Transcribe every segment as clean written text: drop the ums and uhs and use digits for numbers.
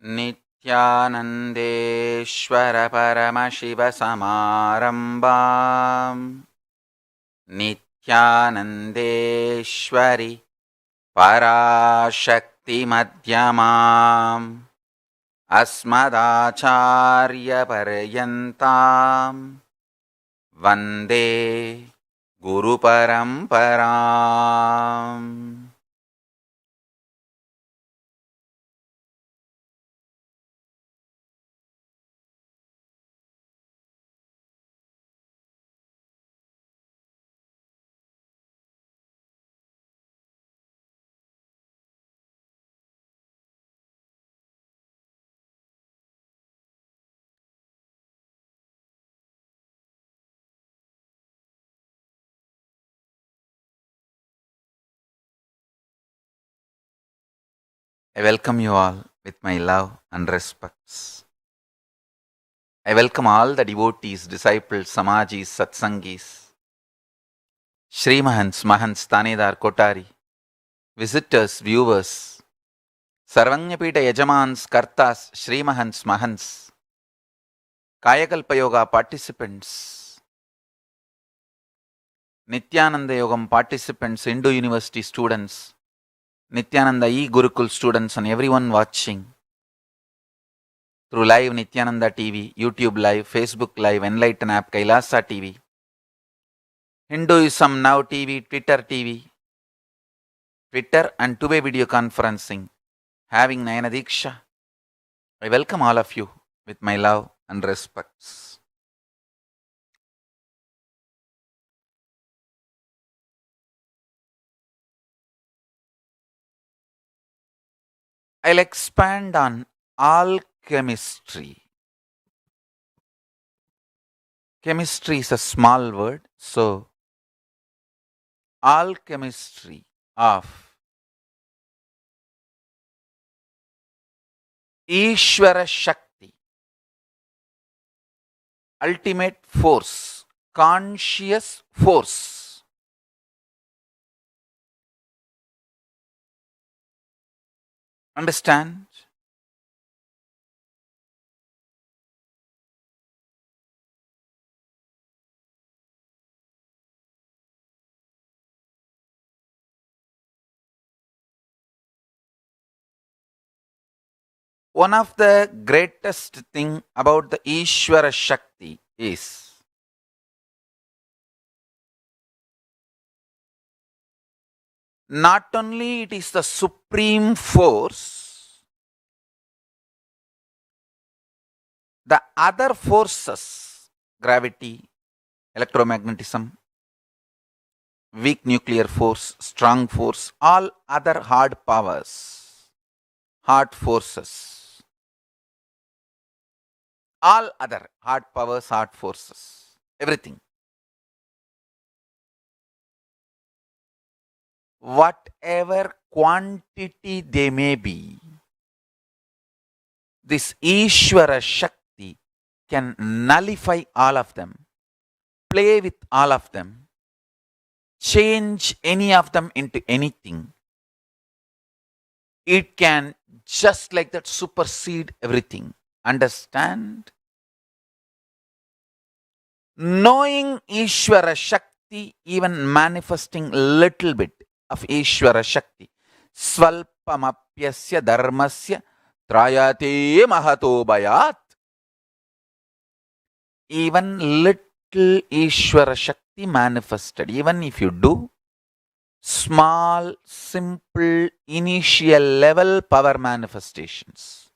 नित्यानन्देश्वर परमशिवसमारम्भाम् नित्यानन्देश्वरि पराशक्तिमध्यमाम् अस्मदाचार्यपर्यन्ताम् वन्दे गुरुपरम्पराम्. I welcome you all with my love and respects. I welcome all the devotees, disciples, samajis, satsangis, Srimahans, Mahants, Tanedar, Kotari, visitors, viewers, Sarvanyapita Yajamans, Kartas, Srimahans, Mahants, Kayakalpa Yoga participants, Nithyananda Yogam participants, Hindu University students, Nithyananda E-Gurukul students and everyone watching through live Nithyananda TV, YouTube live, Facebook live, Enlighten app, Kailasa TV, Hinduism Now TV, Twitter and two-way video conferencing, having Nayana Diksha. I welcome all of you with my love and respects. I'll expand on alchemistry. Chemistry is a small word, so alchemistry of Ishvara Shakti, ultimate force, conscious force. Understand? One of the greatest thing about the Ishvara Shakti is not only it is the supreme force, the other forces, gravity, electromagnetism, weak nuclear force, strong force, all other hard powers, hard forces, all other hard powers, hard forces, everything. Whatever quantity they may be, this Ishvara Shakti can nullify all of them, play with all of them, change any of them into anything. It can just like that supersede everything. Understand? Knowing Ishvara Shakti, even manifesting little bit of Ishvara Shakti, Svalpamapyasya dharmasya trayate mahato bayat. Even little Ishvara Shakti manifested, even if you do small, simple, initial level power manifestations,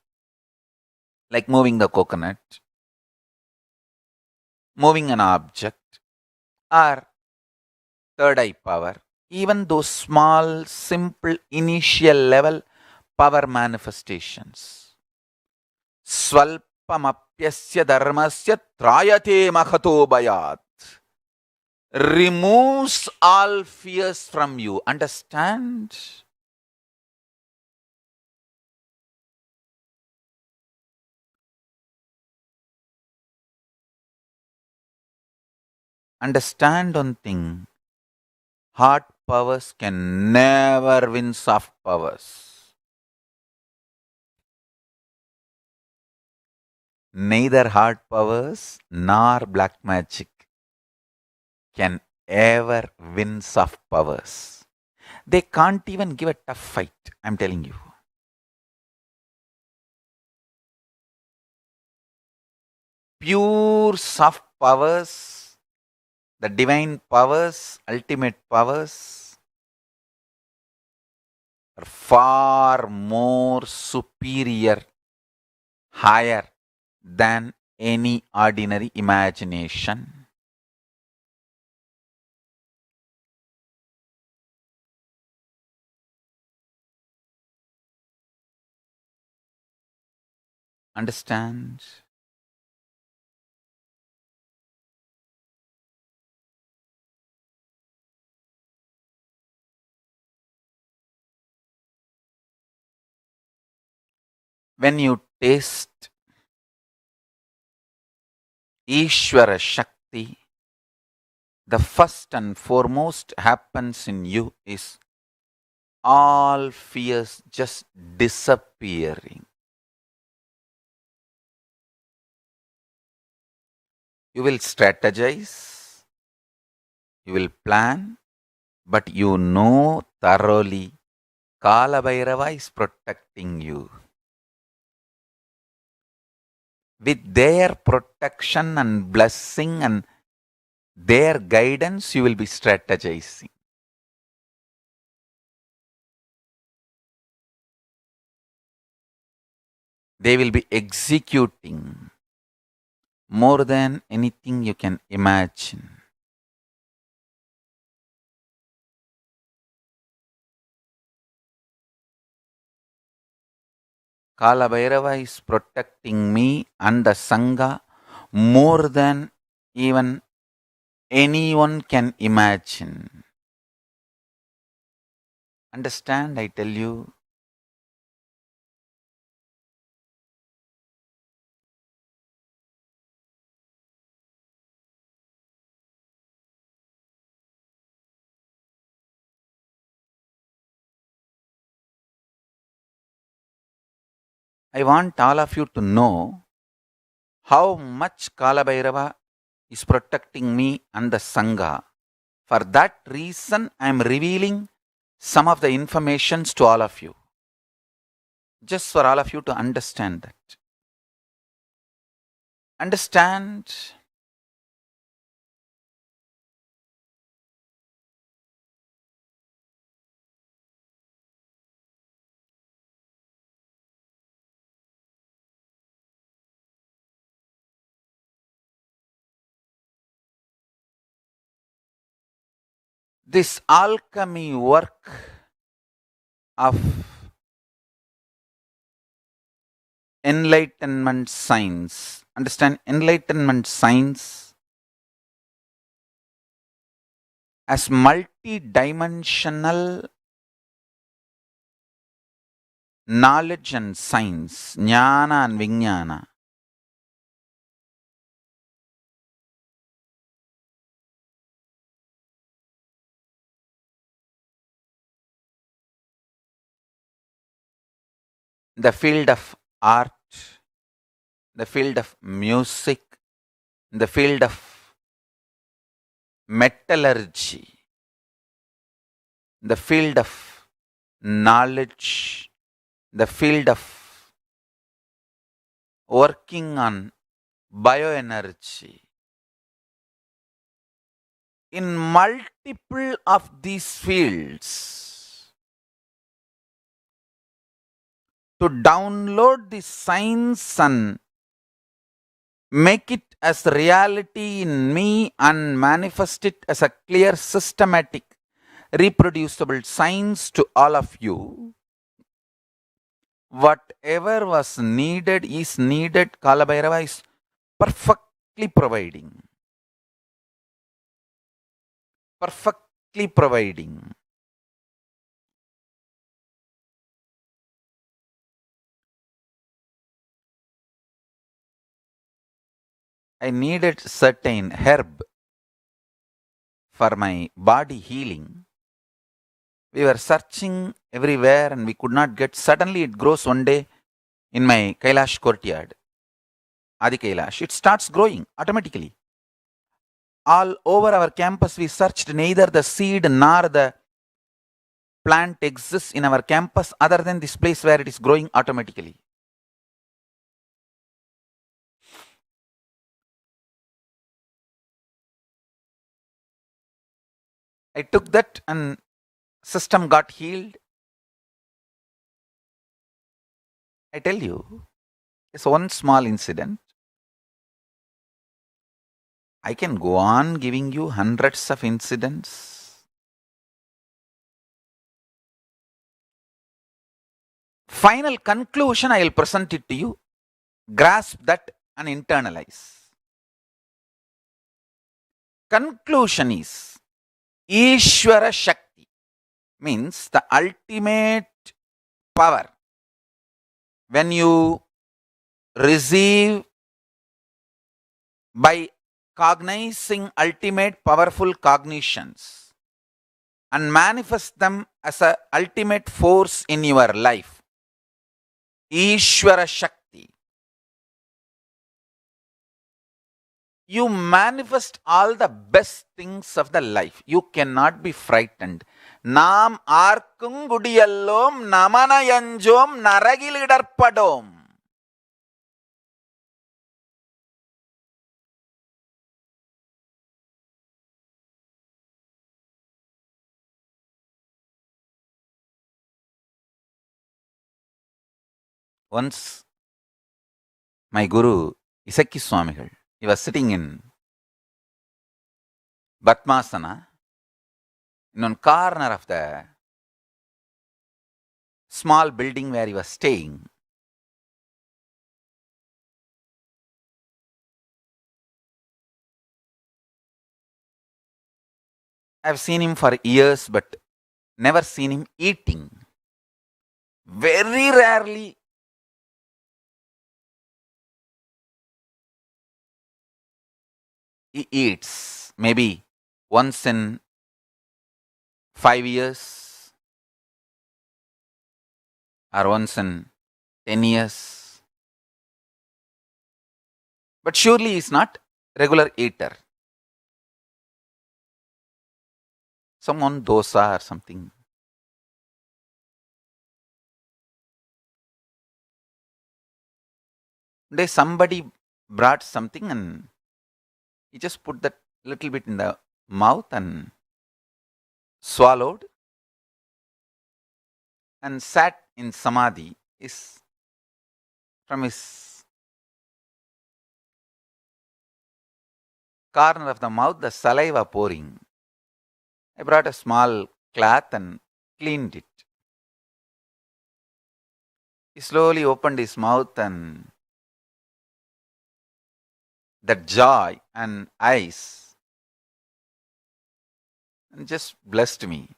like moving the coconut, moving an object, or third eye power, even those small, simple, initial level power manifestations. Svalpamapyasya dharmasya trayate mahato bayat. Removes all fears from you. Understand? Understand one thing. Hard powers can never win soft powers. Neither hard powers nor black magic can ever win soft powers. They can't even give a tough fight, I'm telling you. Pure soft powers, the divine powers, ultimate powers, are far more superior, higher than any ordinary imagination. Understand? When you taste Ishvara Shakti, the first and foremost happens in you is all fears just disappearing. You will strategize, you will plan, but you know thoroughly Kala Bhairava is protecting you. With their protection and blessing and their guidance, you will be strategizing. They will be executing more than anything you can imagine. Kala Bhairava is protecting me and the Sangha more than even anyone can imagine. Understand, I tell you. I want all of you to know how much Kala Bhairava is protecting me and the Sangha. For that reason, I am revealing some of the informations to all of you. Just for all of you to understand that. Understand? This alchemy work of enlightenment science. Understand? Enlightenment science as multi-dimensional knowledge and science, jnana and vijnana. The field of art, the field of music, the field of metallurgy, the field of knowledge, the field of working on bioenergy. In multiple of these fields, to download the science and make it as reality in me and manifest it as a clear, systematic, reproducible science to all of you. Whatever was needed is needed. Kala Bhairava is perfectly providing. Perfectly providing. I needed certain herb for my body healing. We were searching everywhere and we could not get. Suddenly it grows one day in my Kailash courtyard. Adi Kailash, it starts growing automatically. All over our campus, we searched, neither the seed nor the plant exists in our campus other than this place where it is growing automatically. I took that and system got healed. I tell you, it's one small incident. I can go on giving you hundreds of incidents. Final conclusion, I will present it to you. Grasp that and internalize. Conclusion is Ishvara Shakti means the ultimate power. When you receive by cognizing ultimate powerful cognitions and manifest them as a ultimate force in your life, Ishvara Shakti, you manifest all the best things of the life. You cannot be frightened. Nam arkungudiyallom namanayanjom naragilidarpadom. Once, my Guru, Isaki Swamigal, he was sitting in Batmasana in one corner of the small building where he was staying. I've seen him for years, but never seen him eating. Very rarely he eats. Maybe once in 5 years or once in 10 years. But surely he's not regular eater. Someone dosa or something. One day somebody brought something and he just put that little bit in the mouth and swallowed and sat in samadhi. From his corner of the mouth, the saliva pouring. I brought a small cloth and cleaned it. He slowly opened his mouth and that joy and eyes and just blessed me.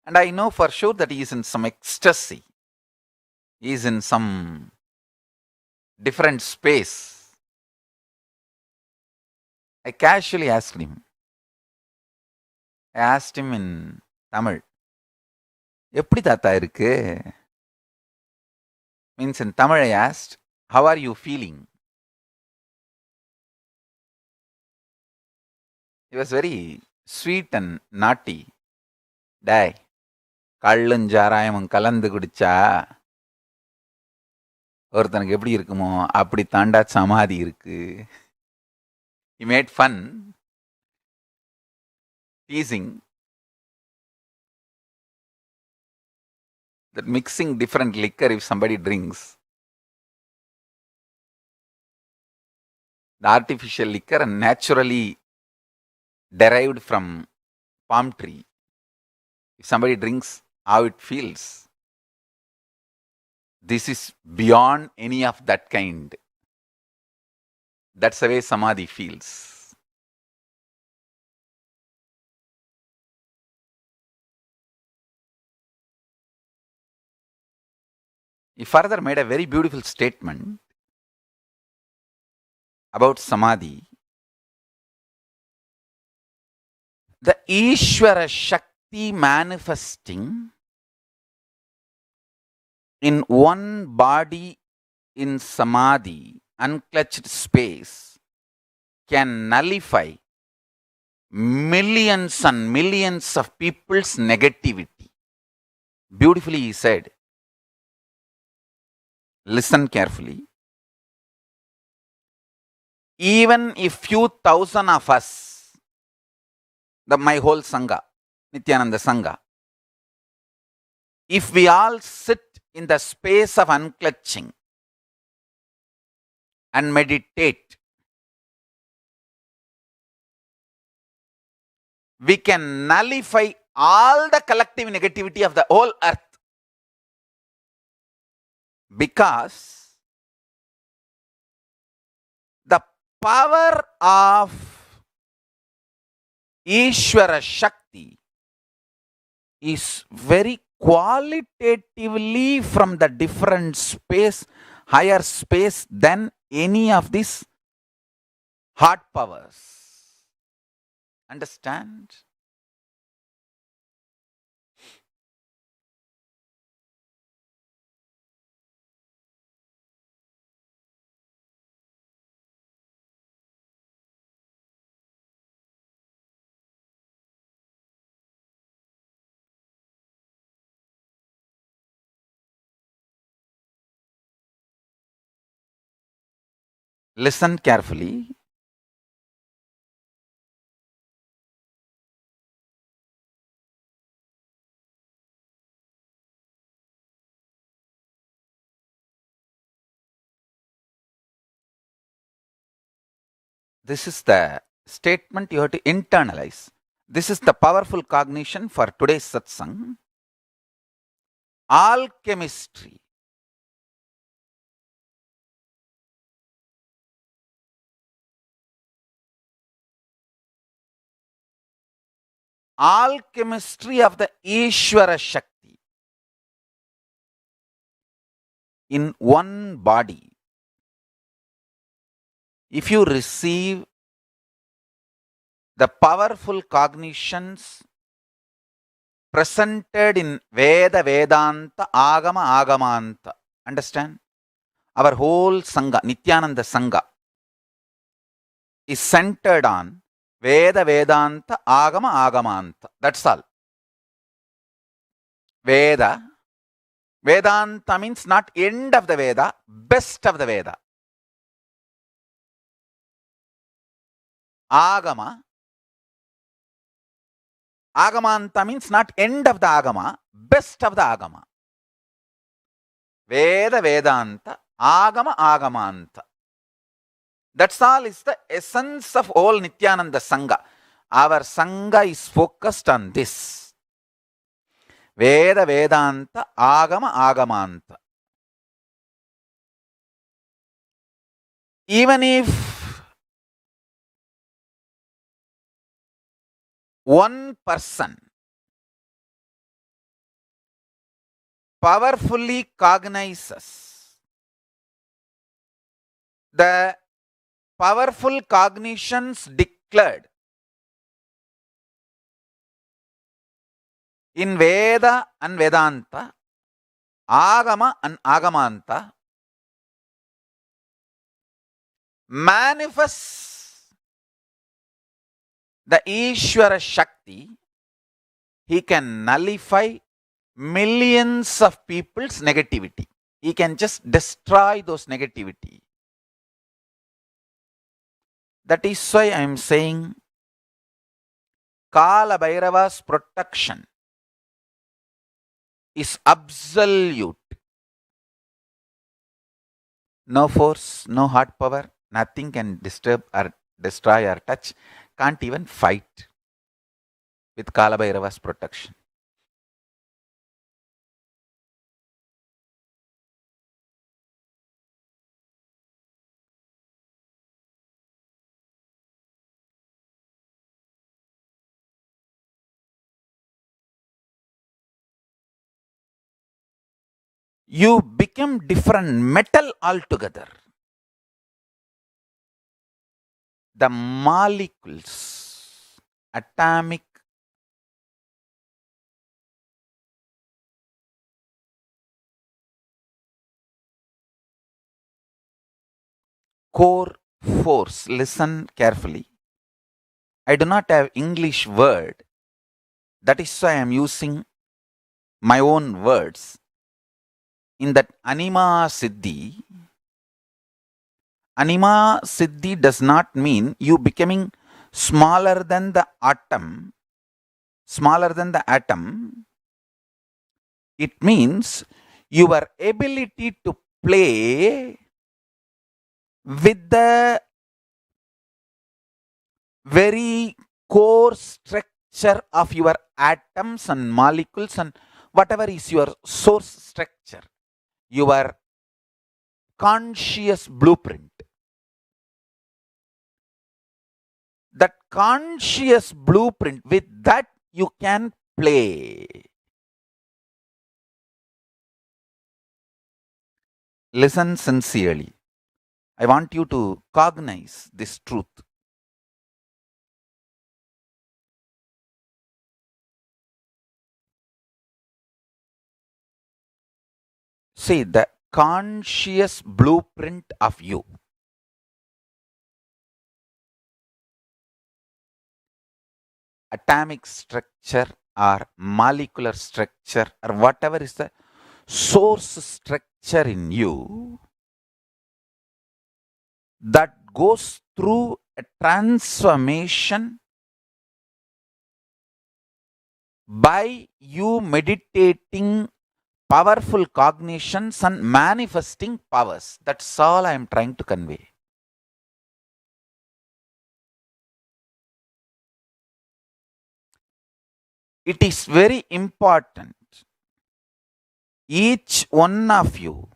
And I know for sure that he is in some ecstasy. He is in some different space. I casually asked him. I asked him in Tamil, எப்படி தாத்தா இருக்கு? Means in Tamil I asked, how are you feeling? He was very sweet and naughty. டேய், கள்ளும் சாராயமும் கலந்து குடிச்சா ஒருத்தனுக்கு எப்படி இருக்குமோ அப்படி தாண்டா சமாதி இருக்கு. He made fun, teasing that mixing different liquor if somebody drinks. The artificial liquor and naturally derived from palm tree. If somebody drinks, how it feels. This is beyond any of that kind. That's the way samadhi feels. He further made a very beautiful statement about samadhi. The Ishvara Shakti manifesting in one body in samadhi unclutched space can nullify millions and millions of people's negativity. Beautifully he said. Listen carefully. Even if few thousand of us, my whole Sangha, Nithyananda Sangha, if we all sit in the space of unclutching and meditate, we can nullify all the collective negativity of the whole earth. Because the power of Ishvara Shakti is very qualitatively from the different space, higher space than any of these hard powers. Understand? Listen carefully. This is the statement you have to internalize. This is the powerful cognition for today's satsang. Alchemistry. Alchemistry of the Ishvara Shakti in one body. If you receive the powerful cognitions presented in Veda, Vedanta, Agama, Agamanta, understand? Our whole Sangha, Nithyananda Sangha, is centered on Veda, Vedanta, Agama, Agamanta. That's all. Veda. Vedanta means not end of the Veda, best of the Veda. Agama. Agamanta means not end of the Agama, best of the Agama. Veda, Vedanta, Agama, Agamanta. That's all is the essence of all Nithyananda Sangha. Our Sangha is focused on this. Veda, Vedanta, Agama, Agamanta. Even if one person powerfully cognizes the powerful cognitions declared in Veda and Vedanta, Agama and Agamanta, manifests the Ishvara Shakti, he can nullify millions of people's negativity. He can just destroy those negativity. That is why I am saying Kala Bhairava's protection is absolute. No force, no hard power, nothing can disturb or destroy or touch, can't even fight with Kala Bhairava's protection. You become different metal altogether. The molecules, atomic core force. Listen carefully. I do not have English word. That is why I am using my own words. In that Anima Siddhi does not mean you becoming smaller than the atom. Smaller than the atom. It means your ability to play with the very core structure of your atoms and molecules and whatever is your source structure, your conscious blueprint. That conscious blueprint, with that you can play. Listen sincerely. I want you to cognize this truth. See, the conscious blueprint of you. Atomic structure or molecular structure or whatever is the source structure in you that goes through a transformation by you meditating powerful cognitions and manifesting powers. That's all I am trying to convey. It is very important, each one of you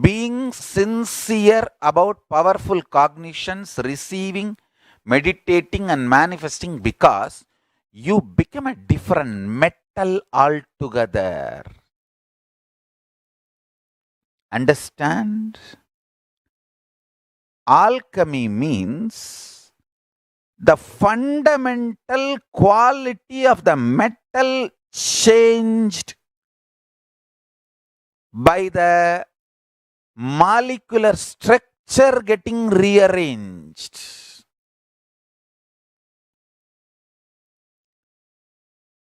being sincere about powerful cognitions, receiving, meditating and manifesting, because you become a different metal altogether. Understand? Alchemy means the fundamental quality of the metal changed by the molecular structure getting rearranged.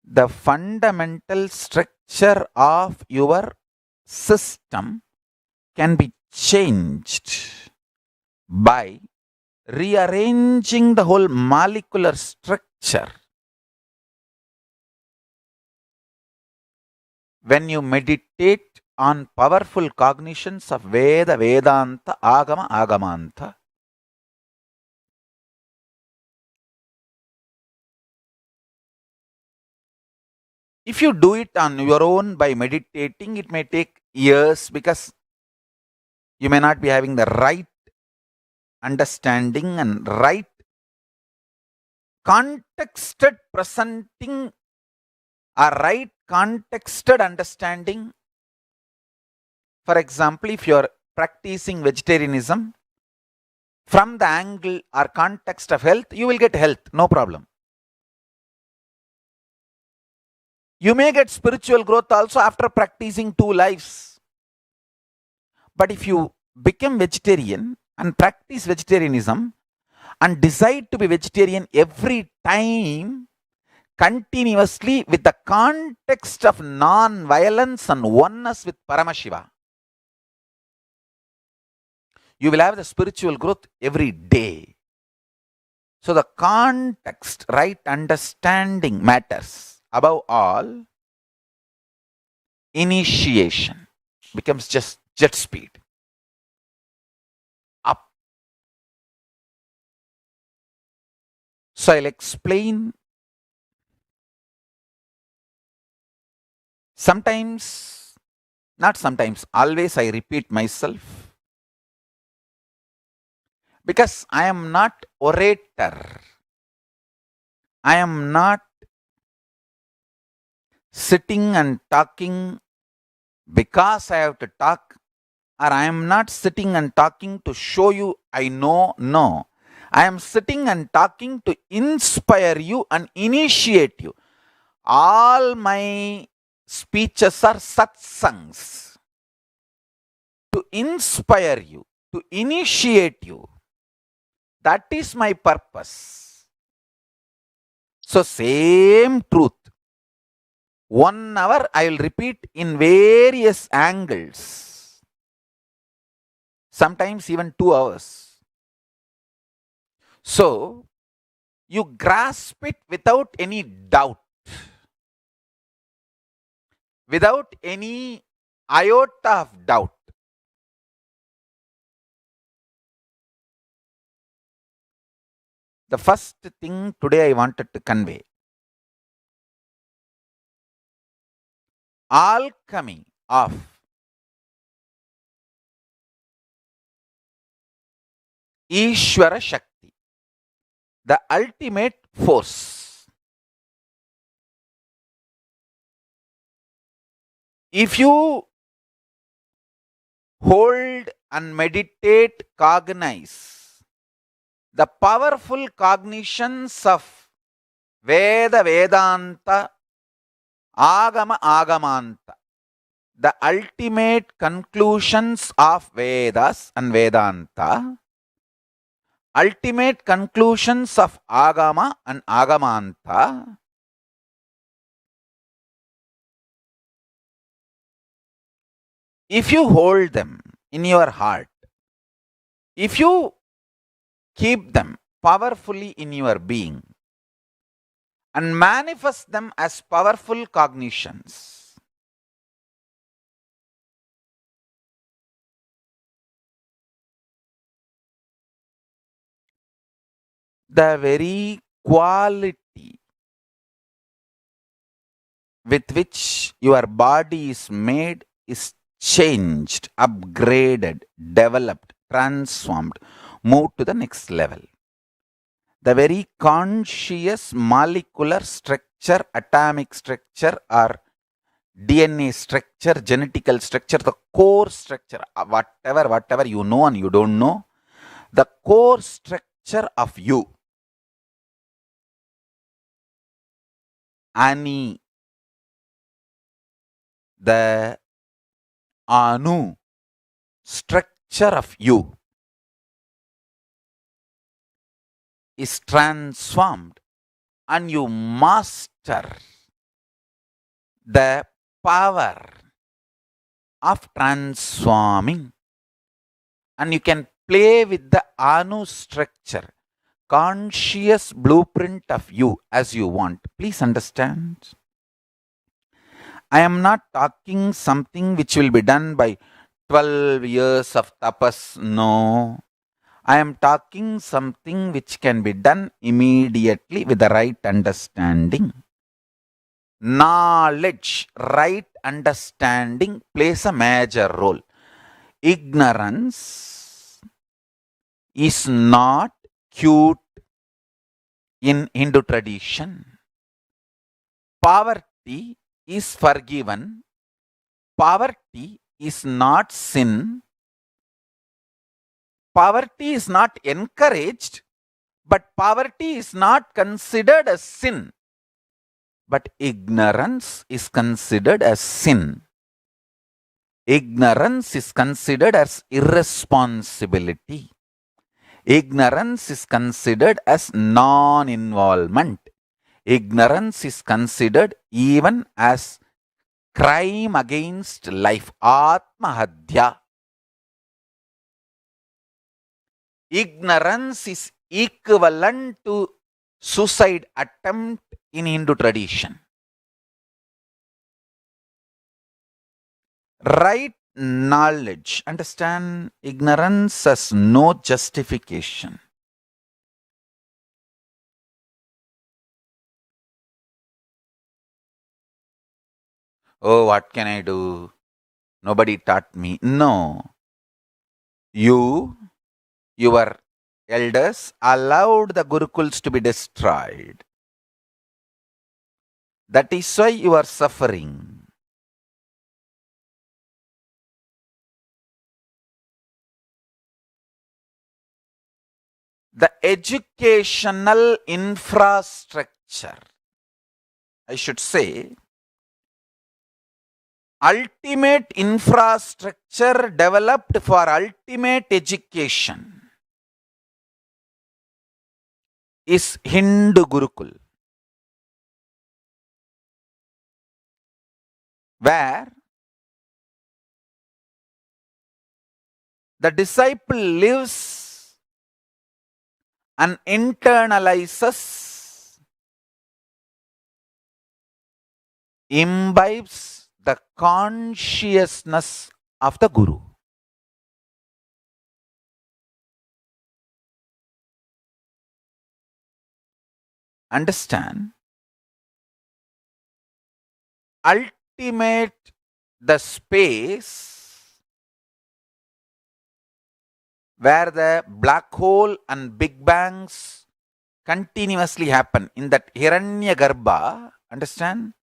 The fundamental structure of your system can be changed by rearranging the whole molecular structure. When you meditate on powerful cognitions of Veda, Vedanta, Agama, Agamanta, if you do it on your own by meditating, it may take years because you may not be having the right understanding and right contexted presenting a right contexted understanding. For example, if you are practicing vegetarianism from the angle or context of health, you will get health, no problem. You may get spiritual growth also after practicing 2 lives. But if you become vegetarian and practice vegetarianism and decide to be vegetarian every time, continuously with the context of non-violence and oneness with Paramashiva, you will have the spiritual growth every day. So the context, right understanding matters. Above all, initiation becomes just jet speed. Up. So I'll explain. Sometimes, not sometimes, always I repeat myself, because I am not orator. I am not sitting and talking because I have to talk, or I am not sitting and talking to show you I know. No. I am sitting and talking to inspire you and initiate you. All my speeches are satsangs to inspire you, to initiate you. That is my purpose. So same truth. 1 hour I will repeat in various angles. Sometimes even 2 hours. So you grasp it without any doubt, without any iota of doubt. The first thing today I wanted to convey, alchemy of Ishvara Shakti, the ultimate force. If you hold and meditate, cognize the powerful cognitions of Veda, Vedanta, Agama, Agamanta, the ultimate conclusions of Vedas and Vedanta, ultimate conclusions of Agama and Agamanta, if you hold them in your heart, if you keep them powerfully in your being and manifest them as powerful cognitions, the very quality with which your body is made is changed, upgraded, developed, transformed, moved to the next level. The very conscious molecular structure, atomic structure, or DNA structure, genetical structure, the core structure, whatever you know and you don't know, the core structure of you, Ani, the Anu structure of you is transformed, and you master the power of transforming, and you can play with the Anu structure, conscious blueprint of you as you want. Please understand. I am not talking something which will be done by 12 years of tapas. No. I am talking something which can be done immediately with the right understanding. Knowledge, right understanding plays a major role. Ignorance is not cute in Hindu tradition. Poverty is forgiven. Poverty is not sin. Poverty is not encouraged, but poverty is not considered as sin. But ignorance is considered as sin. Ignorance is considered as irresponsibility. Ignorance is considered as non-involvement. Ignorance is considered even as crime against life, Atmahadya. Ignorance is equivalent to suicide attempt in Hindu tradition. Right knowledge, understand, ignorance has no justification. Oh, what can I do? Nobody taught me. No. You, your elders, allowed the Gurukuls to be destroyed. That is why you are suffering. The educational infrastructure, I should say, ultimate infrastructure developed for ultimate education is Hindu Gurukul, where the disciple lives and internalizes, imbibes the consciousness of the Guru. Understand? Ultimate the space where the black hole and big bangs continuously happen in that Hiranyagarbha. Understand?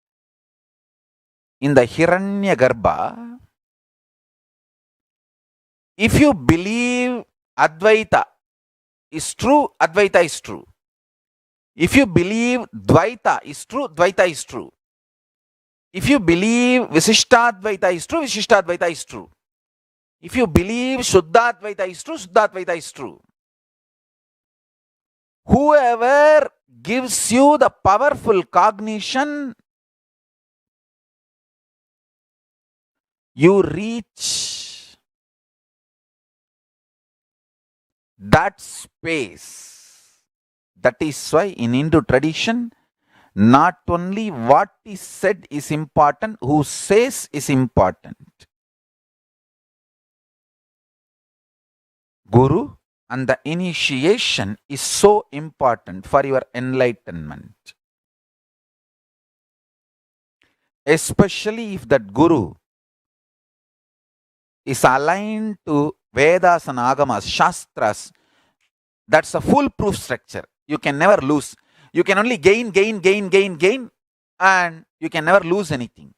In the Hiranyagarbha, if you believe Advaita is true, Advaita is true. If you believe Dvaita is true, Dvaita is true. If you believe Visishtadvaita is true, Visishtadvaita is true. If you believe Shuddhadvaita is true, Shuddhadvaita is true. Whoever gives you the powerful cognition, you reach that space. That is why in Hindu tradition, not only what is said is important, who says is important. Guru and the initiation is so important for your enlightenment. Especially if that Guru is aligned to Vedas and Agamas, Shastras, that's a foolproof structure. You can never lose. You can only gain, and you can never lose anything.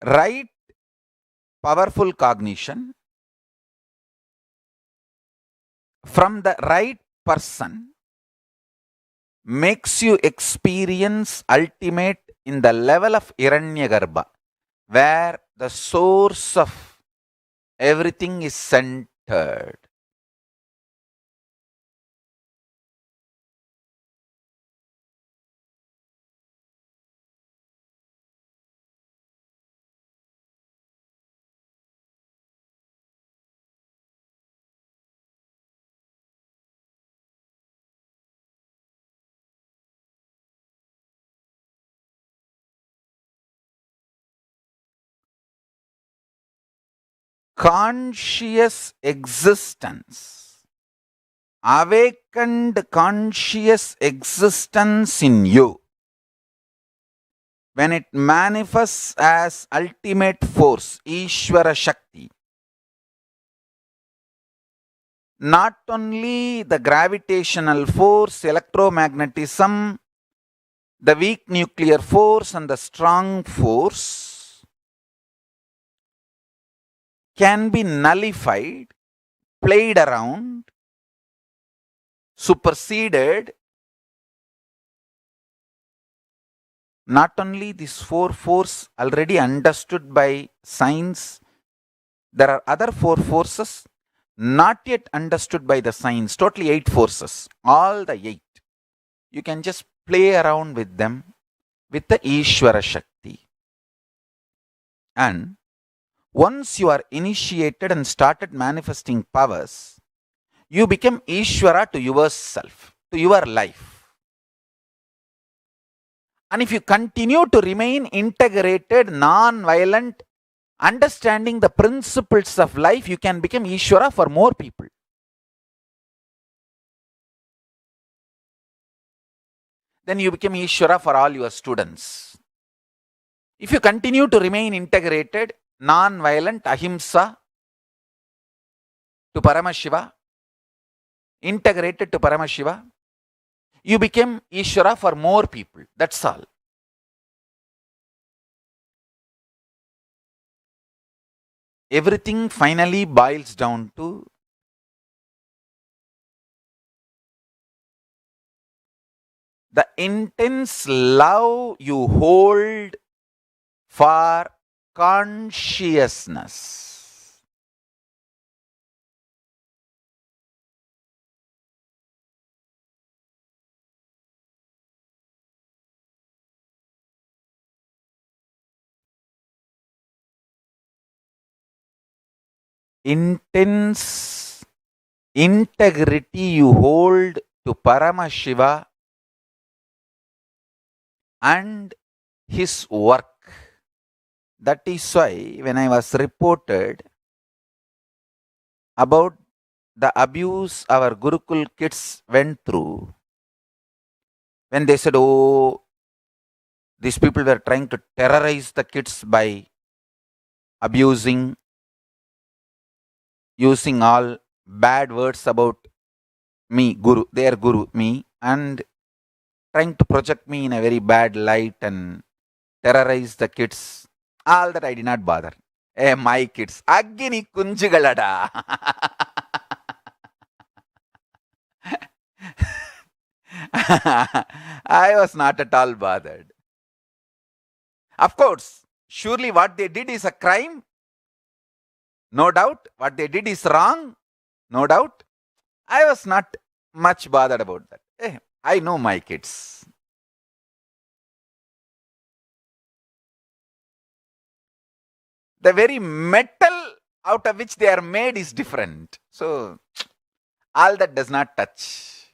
Right powerful cognition from the right person makes you experience ultimate in the level of Hiranyagarbha, where the source of everything is centered. Conscious existence, awakened conscious existence in you, when it manifests as ultimate force, Ishvara Shakti, not only the gravitational force, electromagnetism, the weak nuclear force and the strong force can be nullified, played around, superseded. Not only these four forces already understood by science, there are other four forces not yet understood by the science, totally 8 forces, all the 8. You can just play around with them with the Ishvara Shakti. And once you are initiated and started manifesting powers, you become Ishvara to yourself, to your life. And if you continue to remain integrated, non-violent, understanding the principles of life, you can become Ishvara for more people. Then you become Ishvara for all your students. If you continue to remain integrated, non-violent, ahimsa to Paramashiva, integrated to Paramashiva, You became Ishvara for more people. That's all. Everything finally boils down to the intense love you hold for consciousness. Intense integrity you hold to Paramashiva and his work. That is why when I was reported about the abuse our Gurukul kids went through, when they said, oh, these people were trying to terrorize the kids by abusing, using all bad words about me, Guru, their Guru, me, and trying to project me in a very bad light and terrorize the kids. All that I did not bother. My kids. Agini kunjigalada. I was not at all bothered. Of course, surely what they did is a crime. No doubt. What they did is wrong. No doubt. I was not much bothered about that. I know my kids. The very metal out of which they are made is different. So, all that does not touch.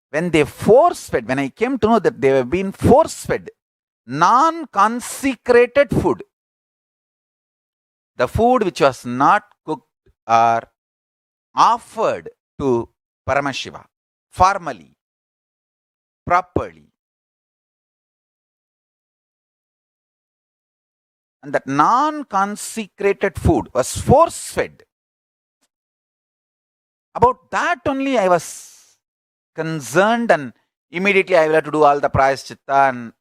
When they force fed, when I came to know that they have been force fed non consecrated food, the food which was not cooked or offered to Paramashiva formally, properly, and that non consecrated food was force fed. About that only I was concerned, and immediately I will have to do all the prayaschitta and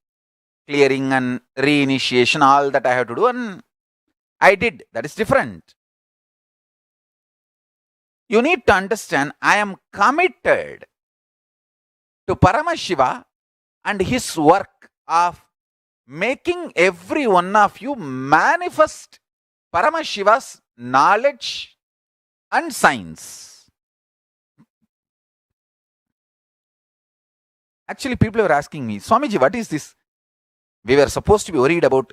clearing and reinitiation, all that I have to do, and I did. That is different. You need to understand, I am committed to Paramashiva and his work of making every one of you manifest Paramashiva's knowledge and science. Actually, people were asking me, Swamiji, what is this? We were supposed to be worried about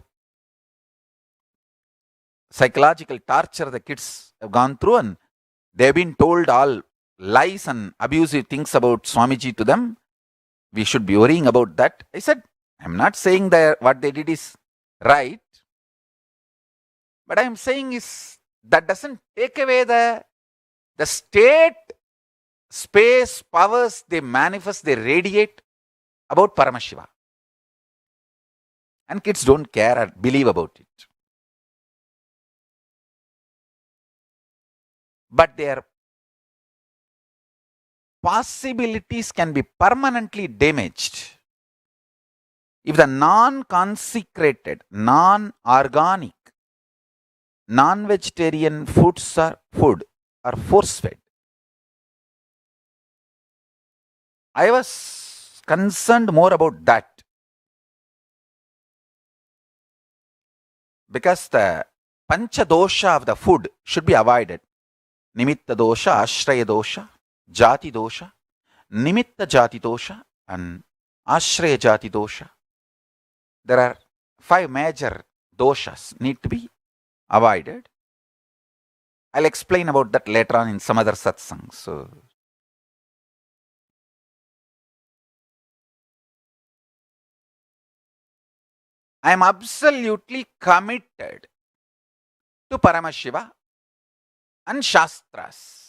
psychological torture the kids have gone through, and they've been told all lies and abusive things about Swamiji to them. We should be worrying about that. I said, I'm not saying that what they did is right, but I'm saying is that doesn't take away the state, space, powers they manifest, they radiate about Paramashiva. And kids don't care or believe about it. But their possibilities can be permanently damaged if the non-consecrated, non-organic, non-vegetarian foods are force-fed. I was concerned more about that, because the pancha dosha of the food should be avoided. Nimitta dosha, ashraya dosha, jati dosha, nimitta jati dosha, and ashraya jati dosha. There are 5 major doshas need to be avoided. I'll explain about that later on in some other satsang. So, I am absolutely committed to Paramashiva and Shastras.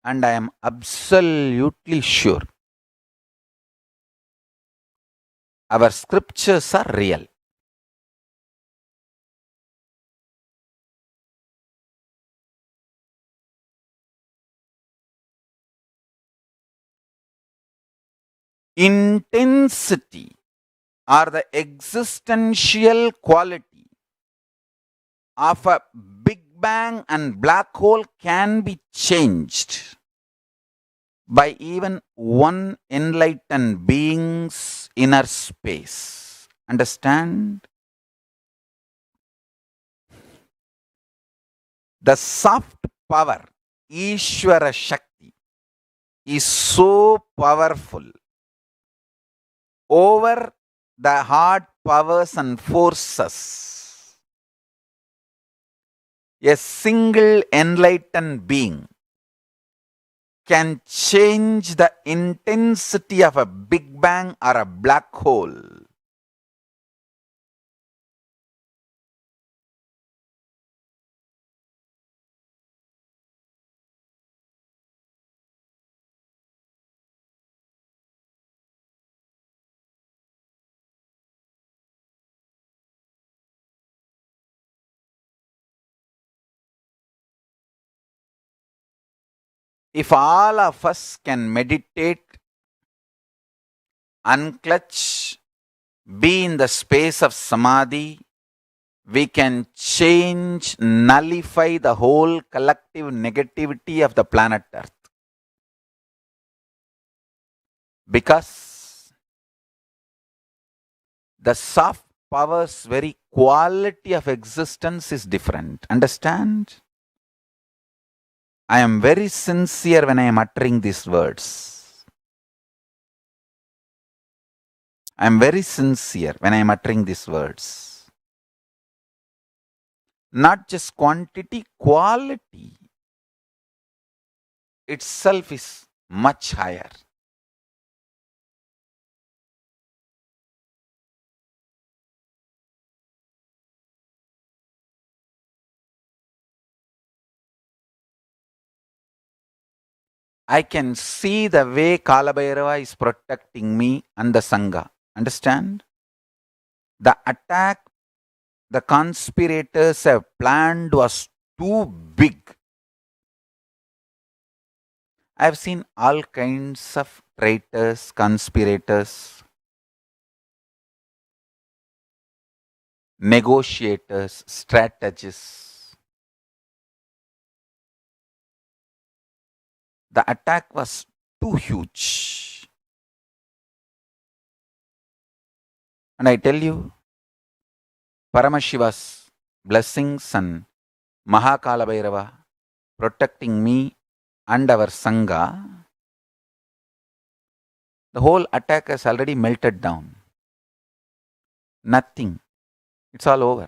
and I am absolutely sure our scriptures are real. Intensity or the existential quality of a big bang and black hole can be changed by even one enlightened being's inner space. Understand? The soft power, Ishvara Shakti, is so powerful over the hard powers and forces. A single enlightened being can change the intensity of a big bang or a black hole. If all of us can meditate, unclutch, be in the space of samadhi, we can change, nullify the whole collective negativity of the planet Earth. Because the soft power's very quality of existence is different. Understand? I am very sincere when I am uttering these words. I am very sincere when I am uttering these words. Not just quantity, quality itself is much higher. I can see the way Kalabhairava is protecting me and the Sangha. Understand? The attack the conspirators have planned was too big. I have seen all kinds of traitors, conspirators, negotiators, strategists. The attack was too huge. And I tell you, Paramashiva's blessings and Mahakala Bhairava protecting me and our Sangha, the whole attack has already melted down. Nothing. It's all over.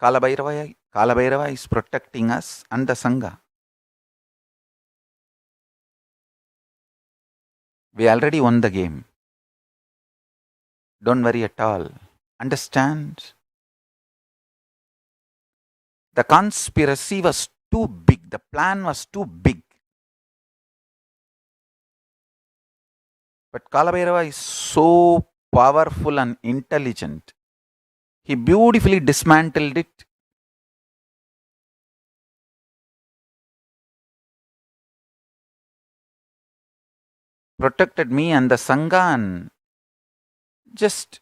Kalabhairava is protecting us and the Sangha. We already won the game. Don't worry at all. Understand? The conspiracy was too big. The plan was too big. But Kalabhairava is so powerful and intelligent. He beautifully dismantled it. Protected me and the Sangha and just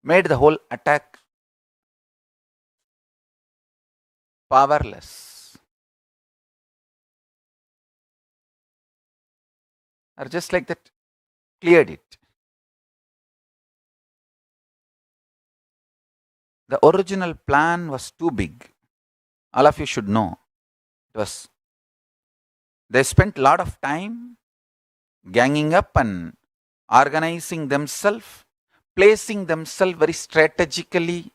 made the whole attack powerless. Or just like that, cleared it. The original plan was too big. All of you should know. They spent a lot of time ganging up and organizing themselves, placing themselves very strategically.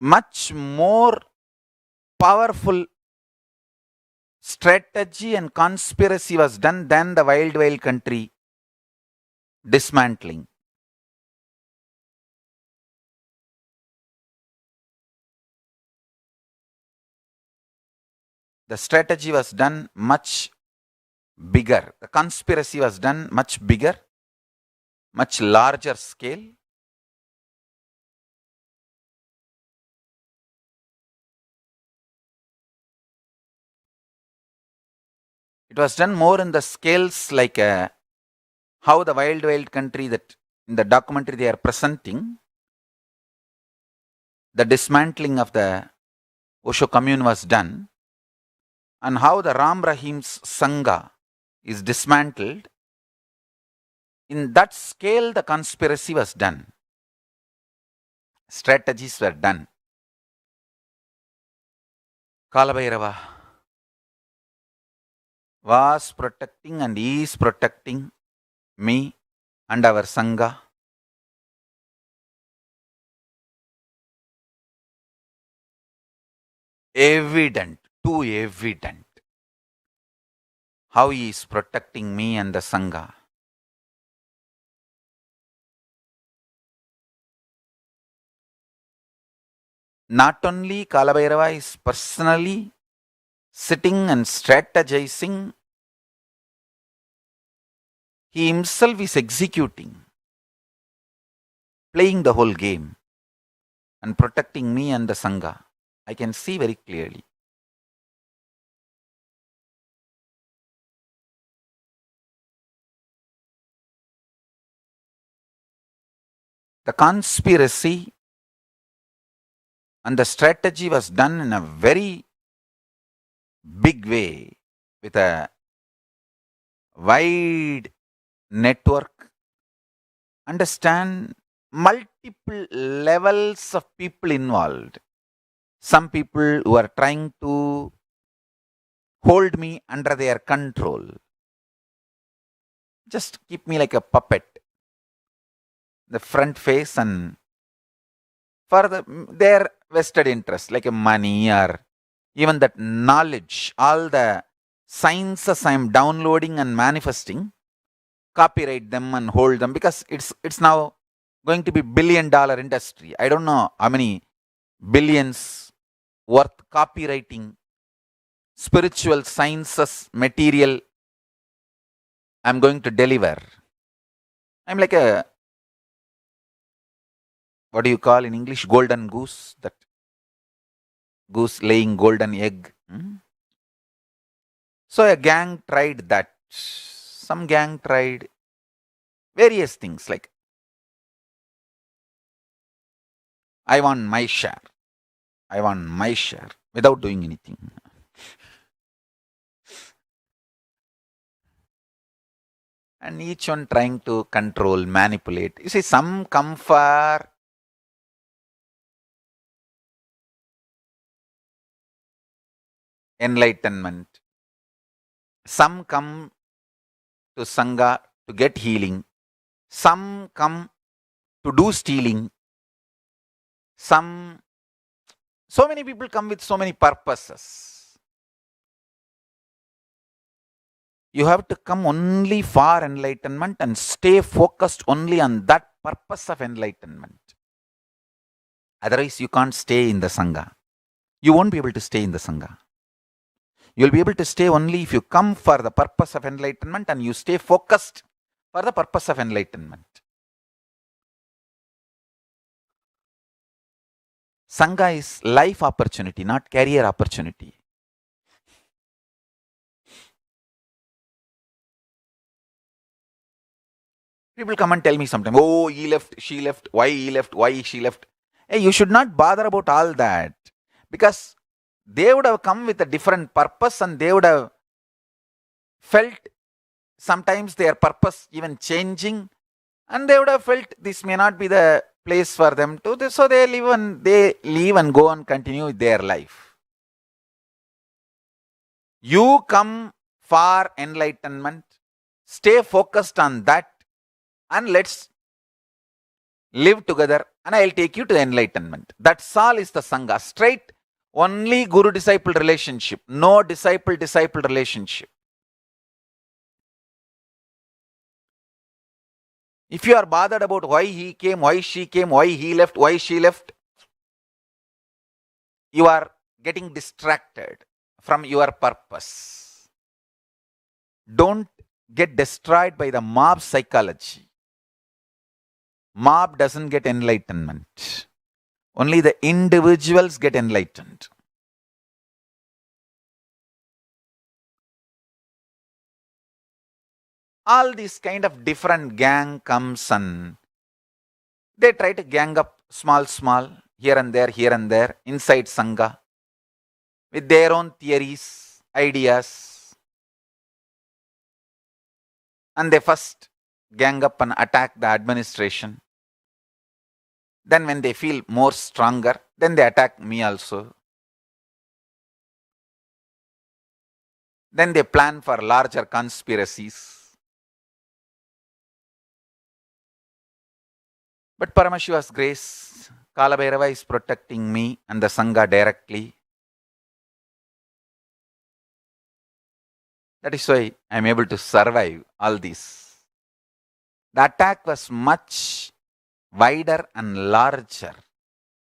much more powerful strategy and conspiracy was done than the wild country dismantling. The strategy was done much bigger. The conspiracy was done much bigger, much larger scale. It was done more in the scales like how the wild country that in the documentary they are presenting, the dismantling of the Osho commune was done, and how the Ram Rahim's Sangha is dismantled. In that scale, the conspiracy was done. Strategies were done. Kalabhairava was protecting and is protecting me and our Sangha. Evident, too evident, how he is protecting me and the Sangha. Not only Kalabhairava is personally sitting and strategizing, he himself is executing, playing the whole game and protecting me and the Sangha. I can see very clearly. The conspiracy and the strategy was done in a very big way with a wide network. Understand, multiple levels of people involved. Some people who are trying to hold me under their control. Just keep me like a puppet. The front face and for their vested interest, like money or even that knowledge, all the sciences I am downloading and manifesting, copyright them and hold them, because it's now going to be $1 billion industry. I don't know how many billions worth copywriting spiritual sciences material I'm going to deliver. I'm like a, what do you call in English, golden goose, that goose laying golden egg. So a gang tried that. Some gang tried various things like, I want my share. I want my share without doing anything. And each one trying to control, manipulate. You see, some come for enlightenment. Some come to Sangha to get healing. Some come to do stealing. So many people come with so many purposes. You have to come only for enlightenment and stay focused only on that purpose of enlightenment. Otherwise, you can't stay in the Sangha. You won't be able to stay in the Sangha. You'll be able to stay only if you come for the purpose of enlightenment and you stay focused for the purpose of enlightenment. Sangha is life opportunity, not career opportunity. People come and tell me sometimes, oh, he left, she left, why he left, why she left. Hey, you should not bother about all that, because they would have come with a different purpose and they would have felt sometimes their purpose even changing, and they would have felt this may not be the place for them to, so they leave and go and continue with their life. You come for enlightenment, stay focused on that, and let's live together and I'll take you to the enlightenment. That's all is the Sangha. Straight, only Guru-disciple relationship. No disciple-disciple relationship. If you are bothered about why he came, why she came, why he left, why she left, you are getting distracted from your purpose. Don't get destroyed by the mob psychology. Mob doesn't get enlightenment. Only the individuals get enlightened. All these kind of different gang comes and they try to gang up small, here and there, inside Sangha, with their own theories, ideas. And they first gang up and attack the administration. Then when they feel more stronger, then they attack me also. Then they plan for larger conspiracies. But Paramashiva's grace, Kalabhairava is protecting me and the Sangha directly. That is why I am able to survive all this. The attack was much wider and larger,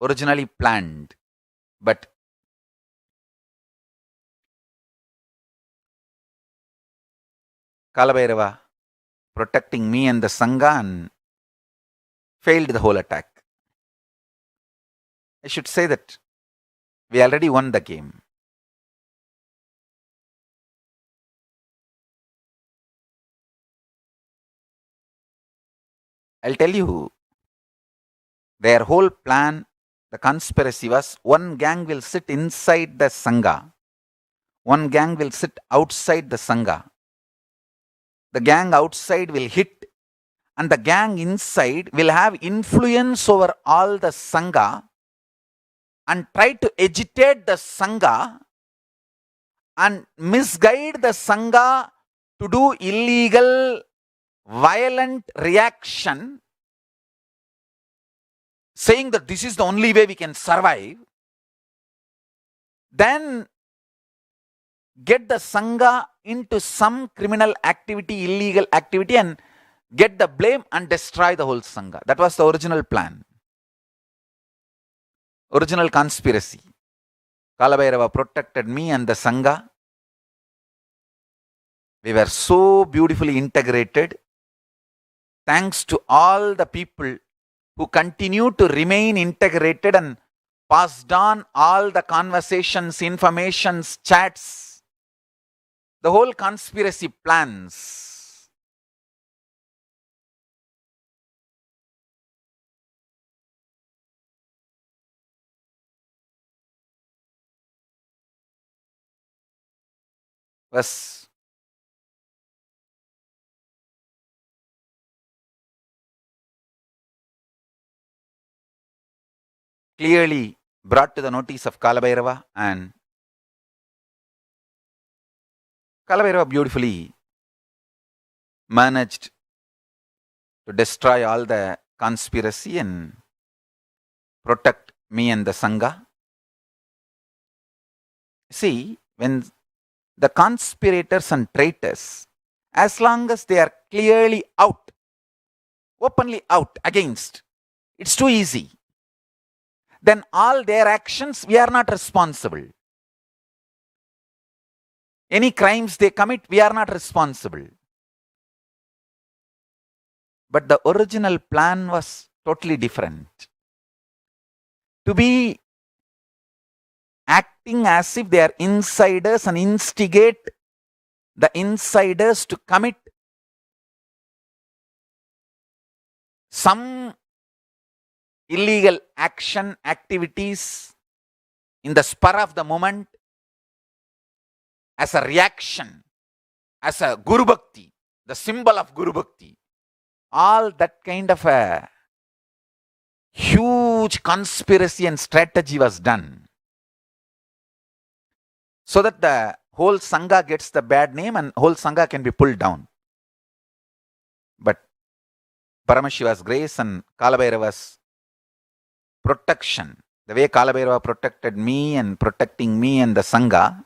originally planned, but Kalabhairava protecting me and the Sangha and failed the whole attack. I should say that we already won the game. I'll tell you, their whole plan, the conspiracy was one gang will sit inside the Sangha, one gang will sit outside the Sangha. The gang outside will hit, and the gang inside will have influence over all the Sangha and try to agitate the Sangha and misguide the Sangha to do illegal, violent reaction, saying that this is the only way we can survive. Then get the Sangha into some criminal activity, illegal activity, and get the blame and destroy the whole Sangha. That was the original plan. Original conspiracy. Kalabhairava protected me and the Sangha. We were so beautifully integrated. Thanks to all the people who continue to remain integrated and passed on all the conversations, informations, chats, the whole conspiracy plans. Was clearly brought to the notice of Kalabhairava, and Kalabhairava beautifully managed to destroy all the conspiracy and protect me and the Sangha. See, when the conspirators and traitors, as long as they are clearly out, openly out against, it's too easy. Then all their actions, we are not responsible. Any crimes they commit, we are not responsible. But the original plan was totally different. To be acting as if they are insiders and instigate the insiders to commit some illegal action, activities in the spur of the moment, as a reaction, as a Guru Bhakti, the symbol of Guru Bhakti. All that kind of a huge conspiracy and strategy was done, so that the whole Sangha gets the bad name and whole Sangha can be pulled down. But Paramashiva's grace and Kalabhairava's protection, the way Kalabhairava protected me and protecting me and the Sangha,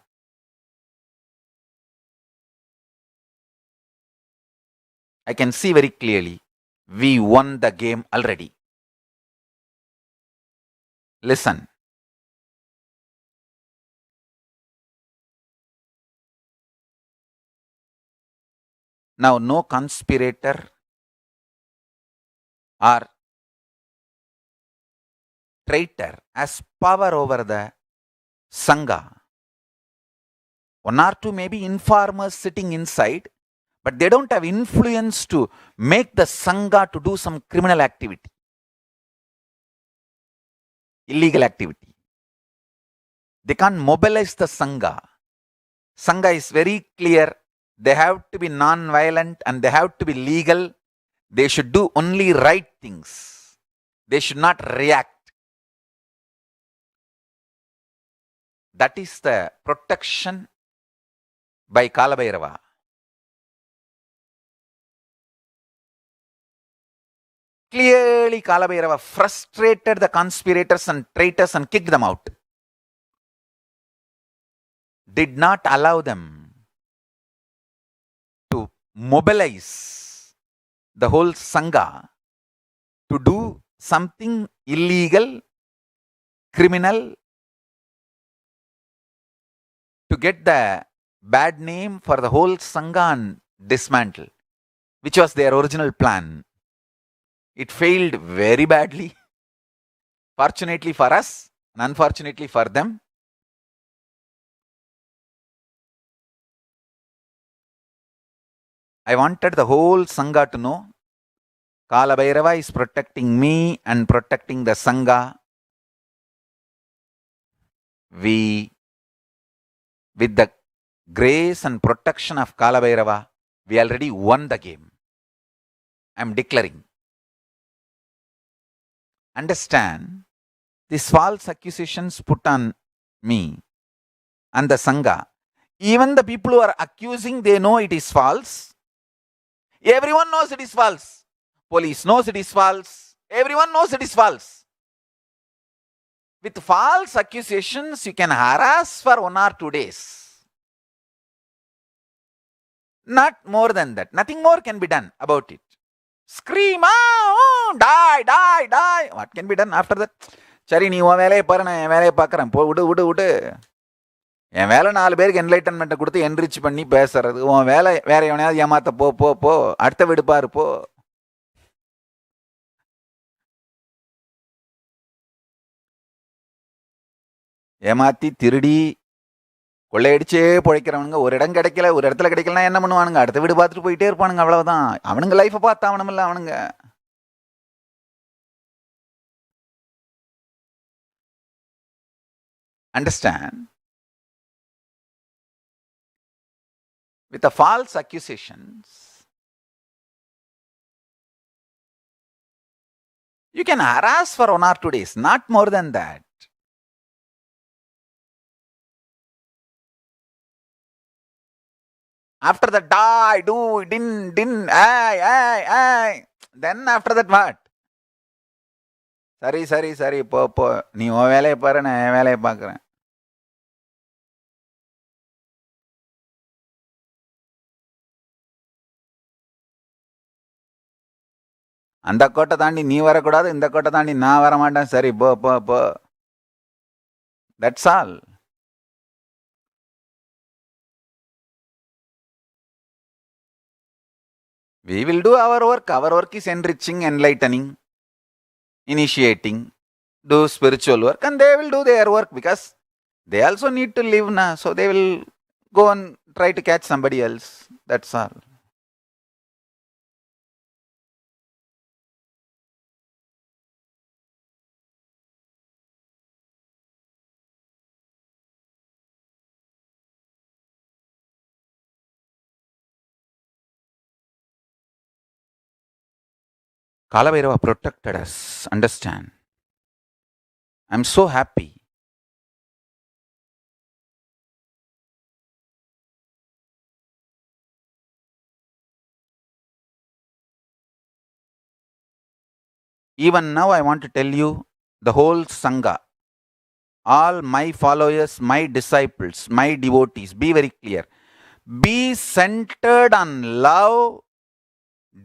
I can see very clearly we won the game already. Listen. Now, no conspirator or traitor has power over the Sangha. One or two maybe informers sitting inside, but they don't have influence to make the Sangha to do some criminal activity, illegal activity. They can't mobilize the Sangha. Sangha is very clear. They have to be non-violent and they have to be legal. They should do only right things. They should not react. That is the protection by Kalabhairava. Clearly, Kalabhairava frustrated the conspirators and traitors and kicked them out. Did not allow them to mobilize the whole Sangha to do something illegal, criminal, to get the bad name for the whole Sangha and dismantle, which was their original plan. It failed very badly. Fortunately for us, and unfortunately for them. I wanted the whole Sangha to know Kalabhairava is protecting me and protecting the Sangha. We, with the grace and protection of Kalabhairava, we already won the game. I am declaring. Understand, these false accusations put on me and the Sangha, even the people who are accusing, they know it is false. Everyone knows it is false. Police knows it is false. Everyone knows it is false. With false accusations, you can harass for 1 or 2 days. Not more than that. Nothing more can be done about it. Scream, die. What can be done after that? சரி நீ உன் வேலையை பாரு, நான் என் வேலையை பார்க்குறேன். போ விடு. என் வேலை 4 பேருக்கு என்லைட்டன்மெண்ட்டை கொடுத்து என்ரிச் பண்ணி பேசுறது. உன் வேலை வேற எவனையாவது ஏமாத்த போ. அடுத்த வீடு பாரு போ. ஏமாத்தி திருடி கொள்ளையடிச்சே பிழைக்கிறவனுங்க ஒரு இடத்துல கிடைக்கலனா என்ன பண்ணுவானுங்க? அடுத்த வீடு பார்த்துட்டு போயிட்டே இருப்பானுங்க. அவ்வளவுதான். அவனுங்க லைஃபை பார்த்து அவனுமில்ல அவனுங்க. Understand? With the false accusations, you can harass for 1 or 2 days, not more than that. After that, die, do, didn't, I. Then after that, what? சரி, போ. நீ உன் வேலையை பாரு, நான் என் வேலையை பார்க்குறேன். அந்த கோட்டை தாண்டி நீ வரக்கூடாது, இந்த கோட்டை தாண்டி நான் வரமாட்டேன். சரி, போ. That's all. We will do our work. Our work is enriching, enlightening, initiating, do spiritual work, and they will do their work because they also need to live now. So they will go and try to catch somebody else. That's all. Kalabhairava protected us. Understand? I'm so happy. Even now I want to tell you the whole Sangha, all my followers, my disciples, my devotees, be very clear. Be centered on love,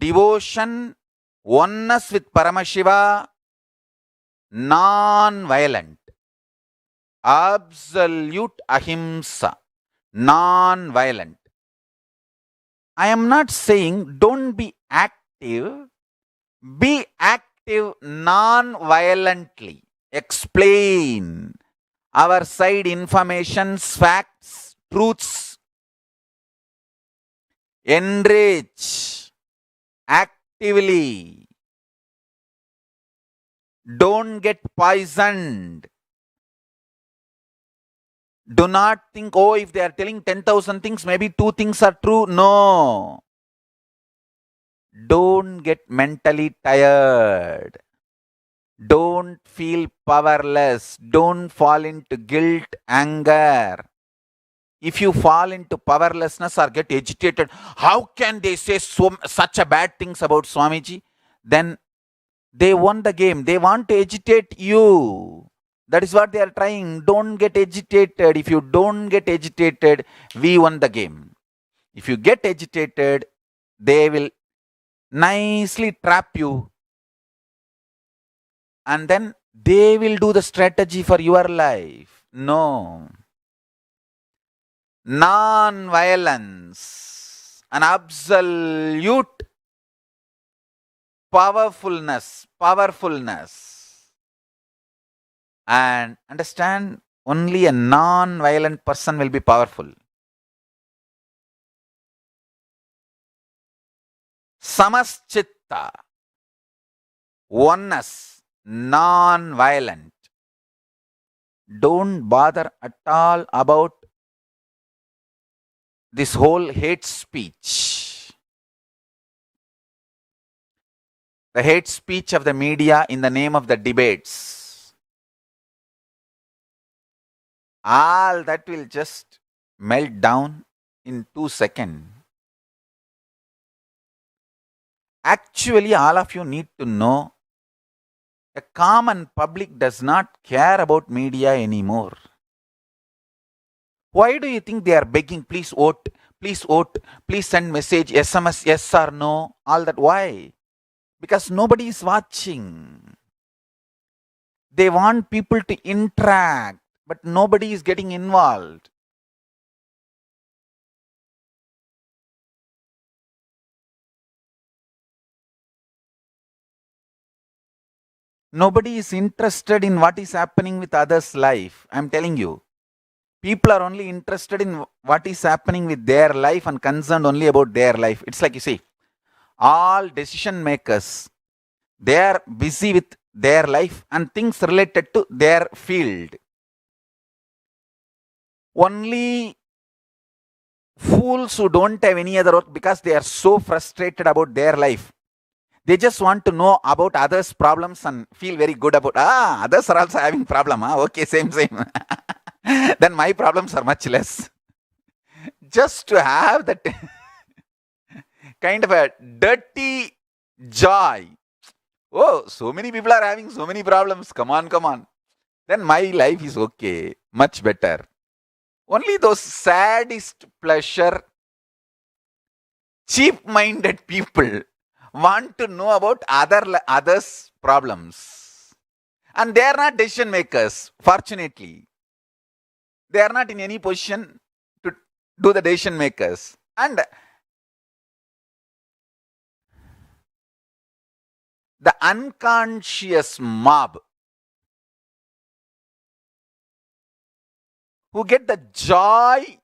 devotion, oneness with Paramashiva, non-violent, absolute ahimsa, non-violent. I am not saying don't be active. Be active non-violently. Explain our side informations, facts, truths. Enrich actively. Don't get poisoned. Do not think, oh, if they are telling 10,000 things, maybe 2 things are true. No. Don't get mentally tired. Don't feel powerless. Don't fall into guilt, anger. If you fall into powerlessness or get agitated, how can they say such a bad things about Swamiji? Then they won the game. They want to agitate you. That is what they are trying. Don't get agitated. If you don't get agitated, we won the game. If you get agitated, they will nicely trap you. And then they will do the strategy for your life. No. Non-violence, an absolute powerfulness. And understand, only a non-violent person will be powerful. Samaschitta, oneness, non-violent. Don't bother at all about this whole hate speech. The hate speech of the media in the name of the debates. All that will just melt down in 2 seconds. Actually, all of you need to know, a common public does not care about media anymore. Why do you think they are begging, please vote, please send message, SMS, yes or no, all that? Why? Because nobody is watching. They want people to interact, but nobody is getting involved. Nobody is interested in what is happening with others' life. I'm telling you. People are only interested in what is happening with their life and concerned only about their life. It's like, you see, all decision makers, they are busy with their life and things related to their field. Only fools who don't have any other work because they are so frustrated about their life. They just want to know about others' problems and feel very good about, others are also having problem. Okay, same. Then my problems are much less. Just to have that kind of a dirty joy. Oh, so many people are having so many problems. Come on. Then my life is okay, much better. Only those sadist pleasure, cheap-minded people want to know about others' problems. And they are not decision makers, fortunately. They are not in any position to do the decision makers. And the unconscious mob who get the joy,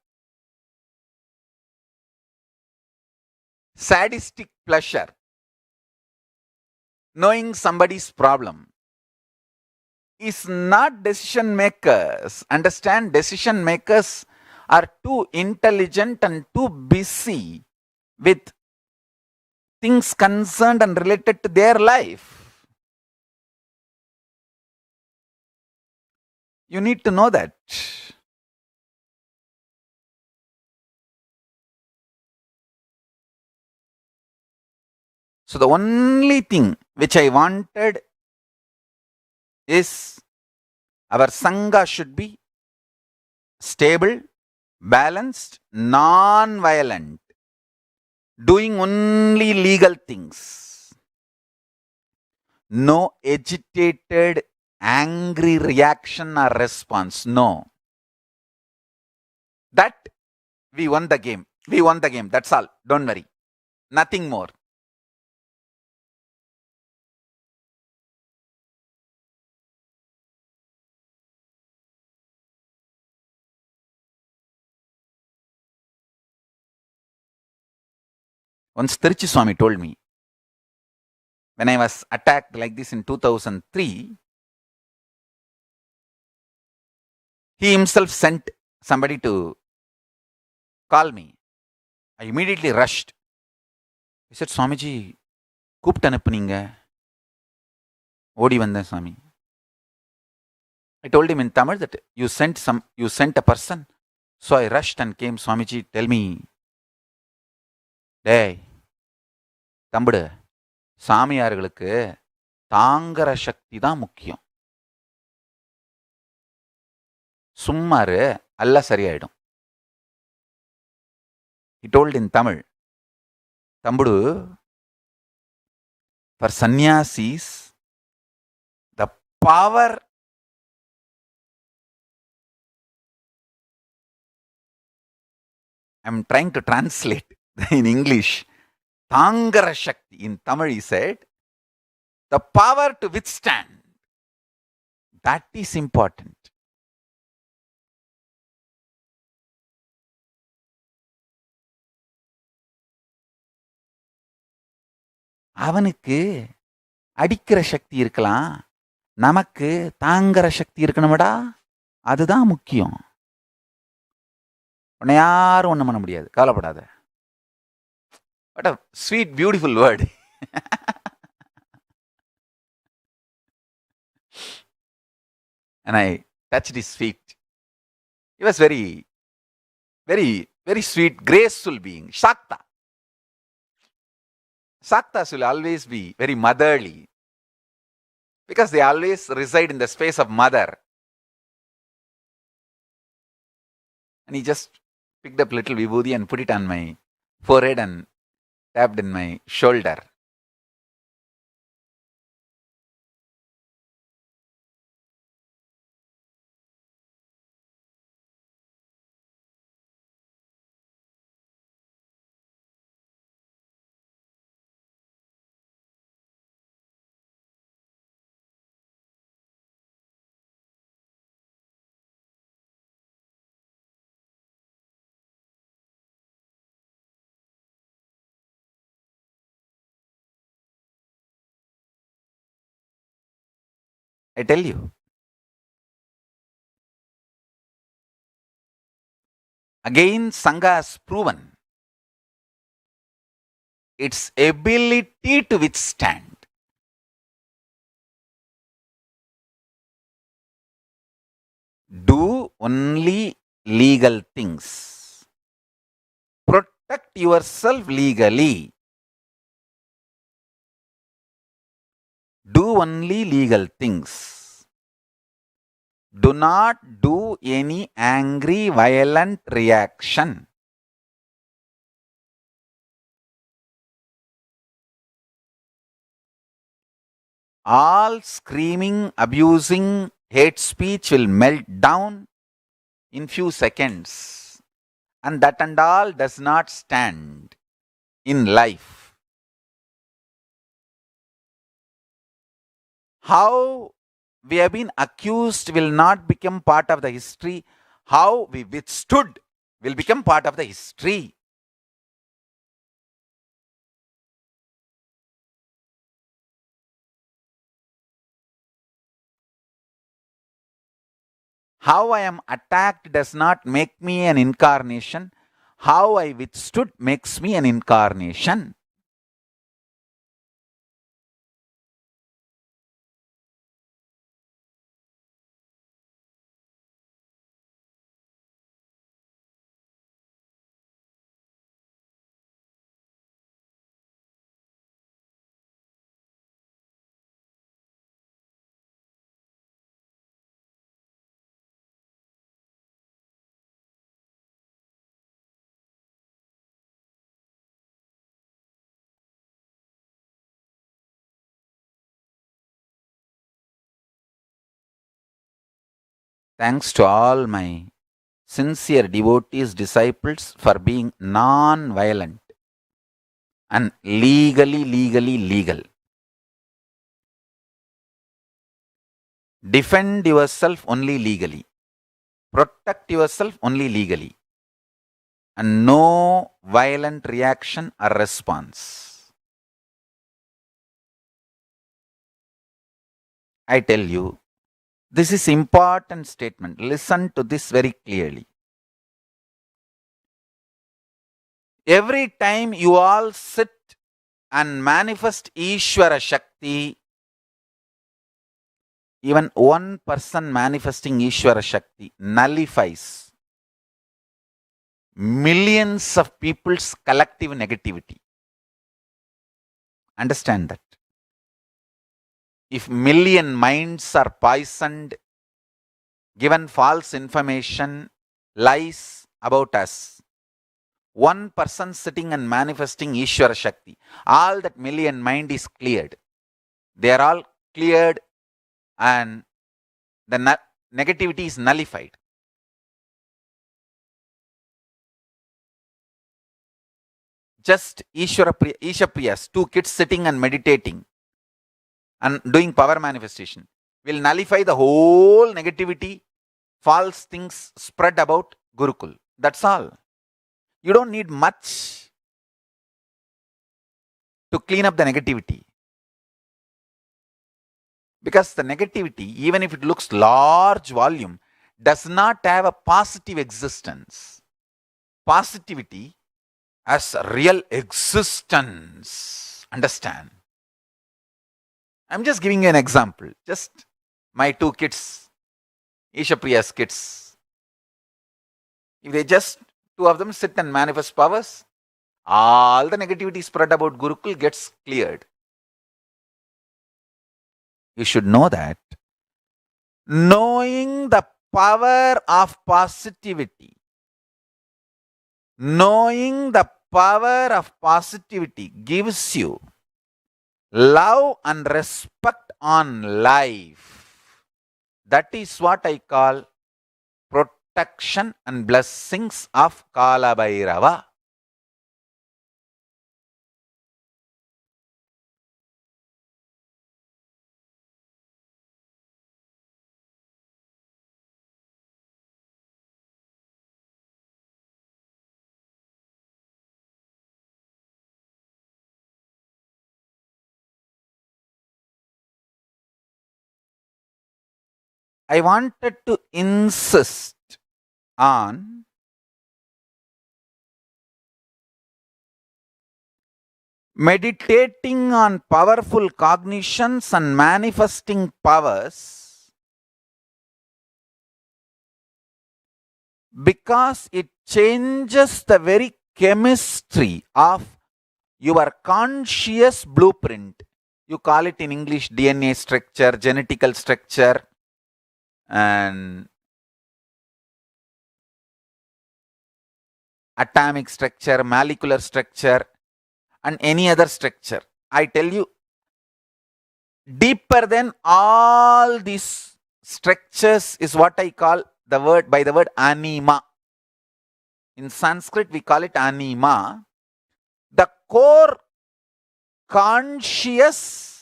sadistic pleasure, knowing somebody's problem, is not decision makers. Understand, decision makers are too intelligent and too busy with things concerned and related to their life. You need to know that. So the only thing which I wanted is our Sangha should be stable, balanced, non-violent, doing only legal things. No agitated, angry reaction or response. No. That we won the game. We won the game. That's all. Don't worry. Nothing more. Once Tiruchi Swami told me, when I was attacked like this in 2003, he himself sent somebody to call me. I immediately rushed. He said, Swamiji, கூப்பிட்டு அனுப்புனீங்க ஓடி வந்தேன் சாமி. I told him in Tamil that you sent a person. So I rushed and came. Swamiji, tell me, டேய் தம்புடு, சாமியார்களுக்கு தாங்கற சக்தி தான் முக்கியம். சும்மாரு எல்லாம் சரியாயிடும். He told in Tamil, தம்புடு, for sannyasis, the power I'm trying to translate in English. Tangara Shakti. In Tamil, he said, the power to withstand. That is important. அவனுக்கு அடிக்கிற சக்தி இருக்கலாம், நமக்கு தாங்கற சக்தி இருக்கணும்டா. அதுதான் முக்கியம். உன்னை யாரும் ஒன்றும் பண்ண முடியாது, கவலைப்படாத. What a sweet, beautiful word. And I touched his feet. He was very, very, very sweet, graceful being. Shakta. Saktas will always be very motherly because they always reside in the space of mother. And he just picked up little vibhuti and put it on my forehead and tapped in my shoulder. I tell you. Again, Sangha has proven its ability to withstand. Do only legal things. Protect yourself legally. Do only legal things. Do not do any angry, violent reaction. All screaming, abusing, hate speech will melt down in few seconds. And that and all does not stand in life. How we have been accused will not become part of the history. How we withstood will become part of the history. How I am attacked does not make me an incarnation. How I withstood makes me an incarnation. Thanks to all my sincere devotees, disciples for being non-violent and legally legal. Defend yourself only legally. Protect yourself only legally. And no violent reaction or response. I tell you, this is important statement. Listen to this very clearly. Every time you all sit and manifest Ishvara Shakti, even one person manifesting Ishvara Shakti nullifies millions of people's collective negativity. Understand that. If million minds are poisoned, given false information, lies about us, one person sitting and manifesting Ishvara Shakti, all that million mind is cleared. They are all cleared and the negativity is nullified. Just Isha Priyas, two kids sitting and meditating and doing power manifestation will nullify the whole negativity, false things spread about Gurukul. That's all. You don't need much to clean up the negativity. Because the negativity, even if it looks large volume, does not have a positive existence. Positivity has a real existence. Understand? I'm just giving you an example. Just my two kids, Isha Priya's kids. If they just, two of them sit and manifest powers, all the negativity spread about Gurukul gets cleared. You should know that. Knowing the power of positivity, gives you love and respect on life. That is what I call protection and blessings of Kala Bhairava. I wanted to insist on meditating on powerful cognitions and manifesting powers because it changes the very chemistry of your conscious blueprint. You call it in English DNA structure, genetical structure, and atomic structure, molecular structure, and any other structure. I tell you, deeper than all these structures is what I call the word anima. In Sanskrit, we call it anima. The core conscious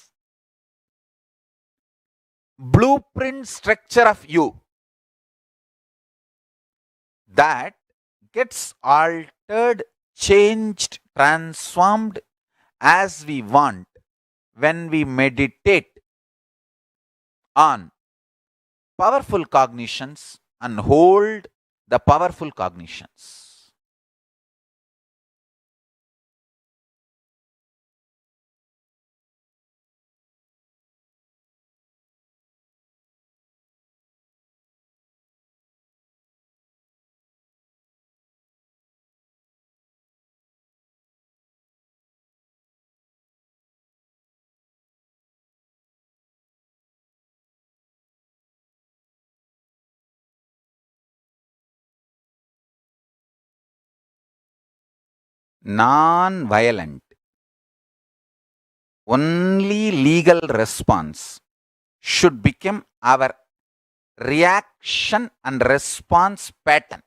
blueprint structure of you that gets altered, changed, transformed as we want when we meditate on powerful cognitions and hold the powerful cognitions. Non-violent, only legal response should become our reaction and response pattern,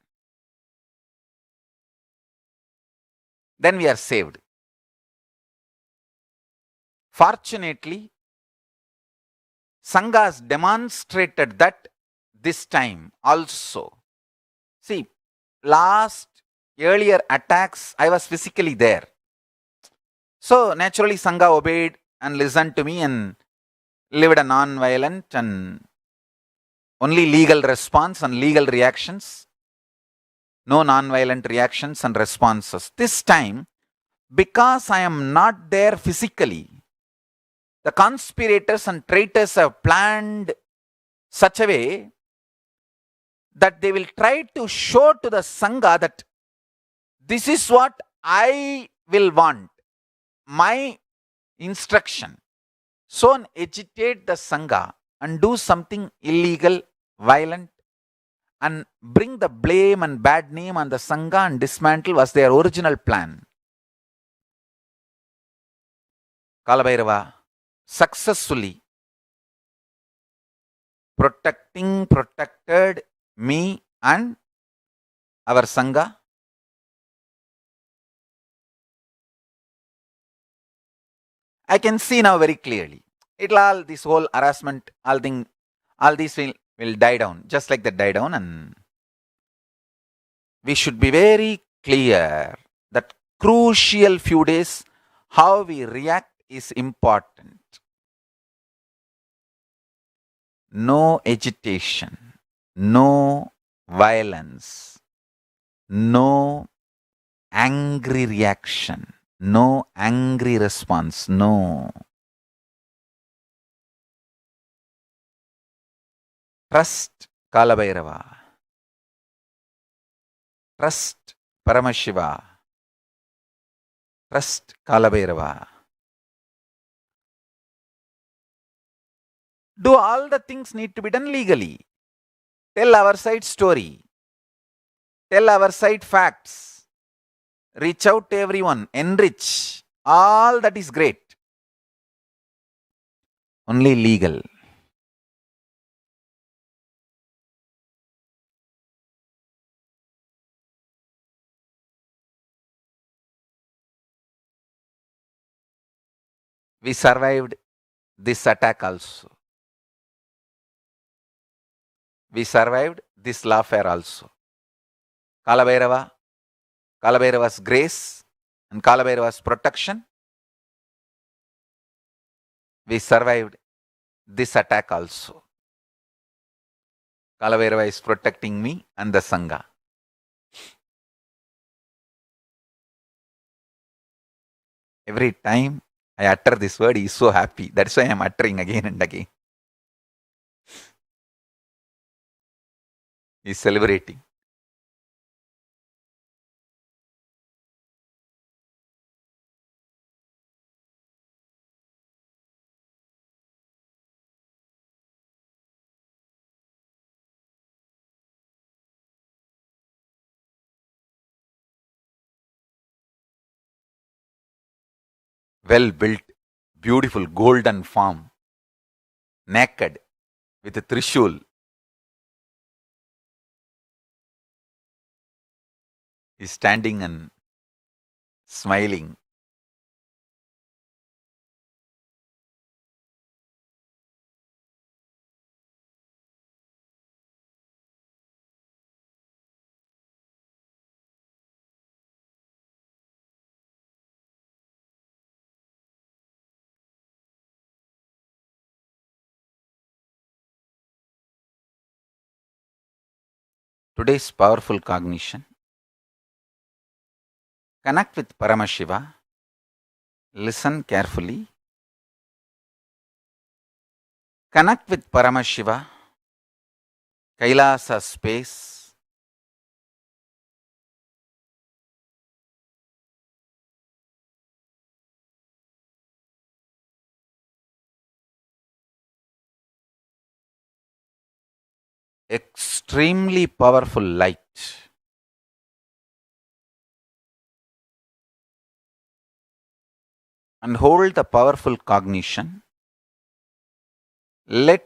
then we are saved. Fortunately, Sangha has demonstrated that this time also. See, last earlier attacks, I was physically there. So naturally, Sangha obeyed and listened to me and lived a non-violent and only legal response and legal reactions. No non-violent reactions and responses. This time, because I am not there physically, the conspirators and traitors have planned such a way that they will try to show to the Sangha that this is what I will want, my instruction. So agitate the Sangha and do something illegal, violent, and bring the blame and bad name on the Sangha and dismantle was their original plan. Kalabhairava successfully protected me and our Sangha. I can see now very clearly. This whole harassment, all these will die down, just like that die down, and we should be very clear that crucial few days, how we react is important. No agitation, no violence, no angry reaction, no angry response, no. Trust Kalabhairava. Trust Paramashiva. Trust Kalabhairava. Do all the things need to be done legally. Tell our side story. Tell our side facts. Reach out to everyone. Enrich. All that is great. Only legal. We survived this attack also. We survived this lawfare also. Kalabhairava's grace and Kalabhairava's protection, we survived this attack also. Kalabhairava is protecting me and the Sangha. Every time I utter this word, he is so happy. That's why I am uttering again and again. He is celebrating. Well built, beautiful golden form, naked, with a trishul. He is standing and smiling. Today's powerful cognition. Connect with Paramashiva. Listen carefully. Connect with Paramashiva. Kailasa space. Extremely powerful light. And hold the powerful cognition. Let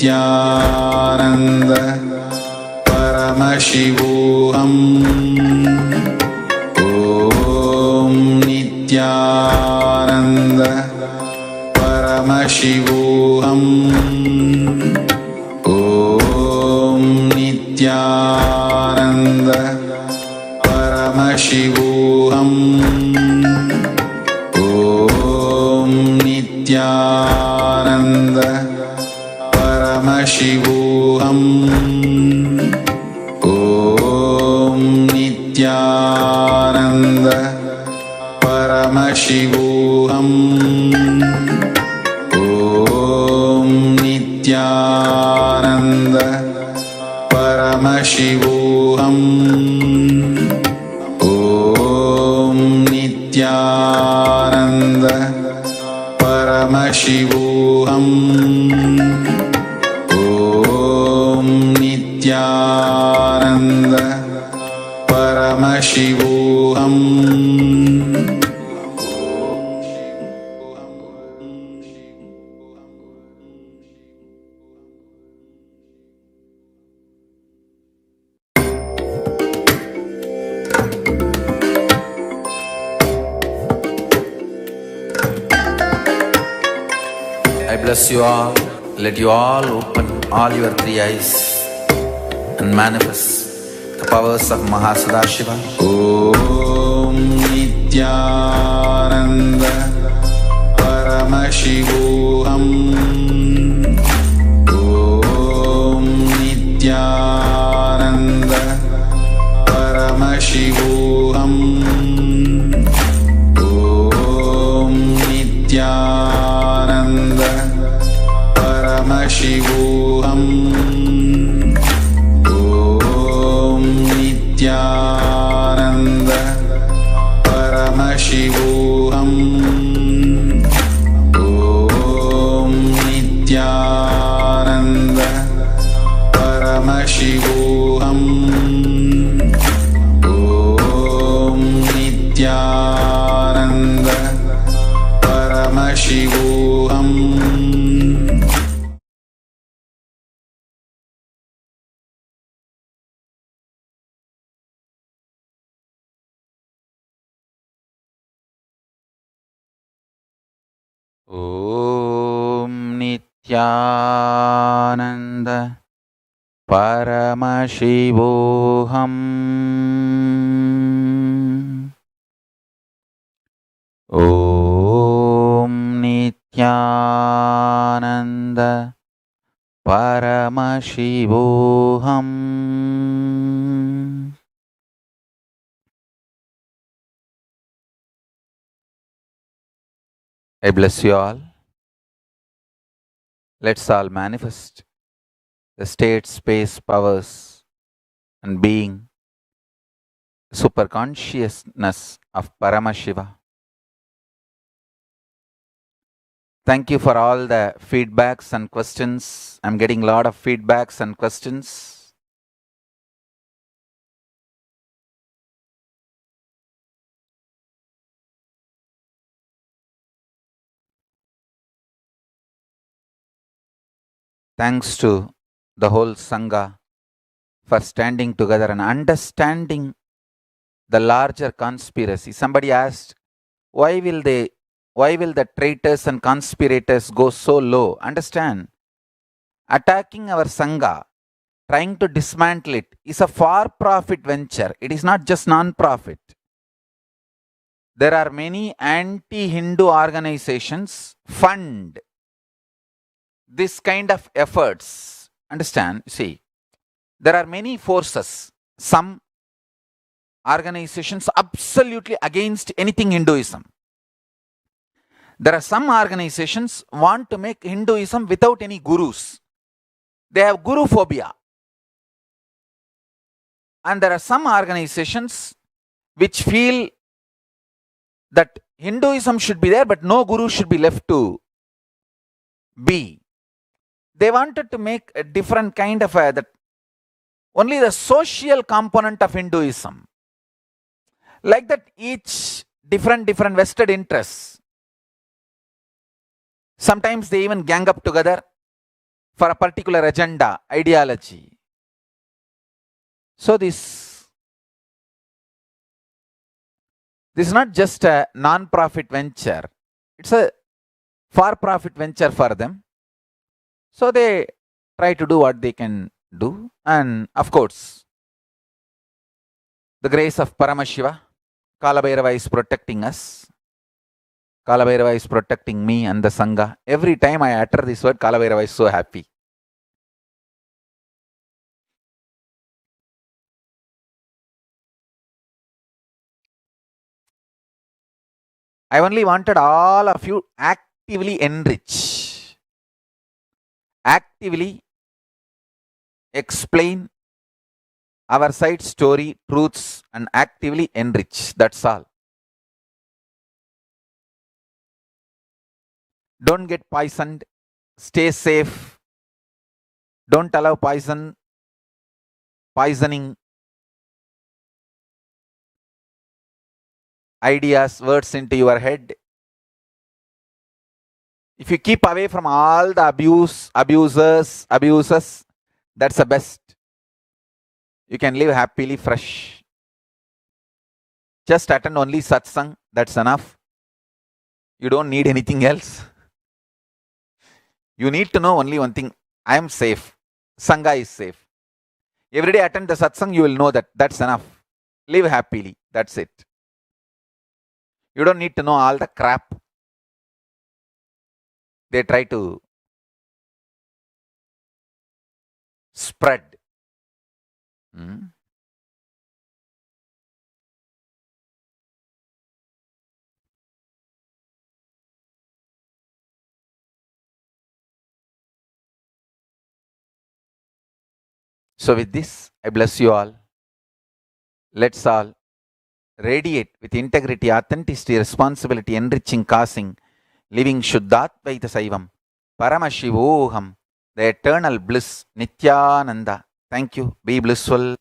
Nithyananda Paramashivoham. Om Nithyananda Paramashivoham. Om Nithyananda Paramashivoham. Om Nithyananda Paramashivoham. Om Nithyananda Paramashivoham. Om Nithyananda Paramashivoham. Om Nithyananda Paramashivoham. Om Nithyananda Paramashivoham. I bless you all. Let you all open all your three eyes and manifest the powers of Mahasadashiva. Om Nithyananda Paramashivoham. Om Nithyananda Paramashivoham. Om Nithyananda Paramashivoham. Om Nithyananda Paramashivoham. Om Nithyananda Paramashivoham. Om Nithyananda Paramashivoham. Om Nithyananda Paramashivoham. Om Nithyananda Paramashivoham. I bless you all. Let's all manifest the state, space, powers, and being, super consciousness of Paramashiva. Thank you for all the feedbacks and questions. I'm getting a lot of feedbacks and questions. Thanks to the whole Sangha for standing together and understanding the larger conspiracy. Somebody asked, why will the traitors and conspirators go so low? Understand, attacking our Sangha, trying to dismantle it, is a for-profit venture. It is not just non-profit. There are many anti-Hindu organizations fund this kind of efforts. Understand? See, there are many forces. Some organizations absolutely against anything Hinduism. There are some organizations want to make Hinduism without any gurus. They have guru phobia. And there are some organizations which feel that Hinduism should be there, but no guru should be left to be. They wanted to make a different kind of only the social component of Hinduism. Like that, each different vested interests. Sometimes they even gang up together for a particular agenda, ideology. So this is not just a non-profit venture. It's a for-profit venture for them. So they try to do what they can do. And of course, the grace of Paramashiva, Kalabhairava is protecting us. Kalabhairava is protecting me and the Sangha. Every time I utter this word, Kalabhairava is so happy. I only wanted all of you actively enrich, actively explain our side story, truths, and actively enrich. That's all. Don't get poisoned. Stay safe. Don't allow poisoning ideas, words into your head. If you keep away from all the abusers, that's the best. You can live happily, fresh. Just attend only satsang, that's enough. You don't need anything else. You need to know only one thing. I am safe. Sangha is safe. Every day attend the satsang, you will know that. That's enough. Live happily. That's it. You don't need to know all the crap they try to spread. So with this, I bless you all. Let's all radiate with integrity, authenticity, responsibility, enriching, causing, living Shuddhatvaita Saivam, Paramashivoham, the eternal bliss, Nithyananda. Thank you. Be blissful.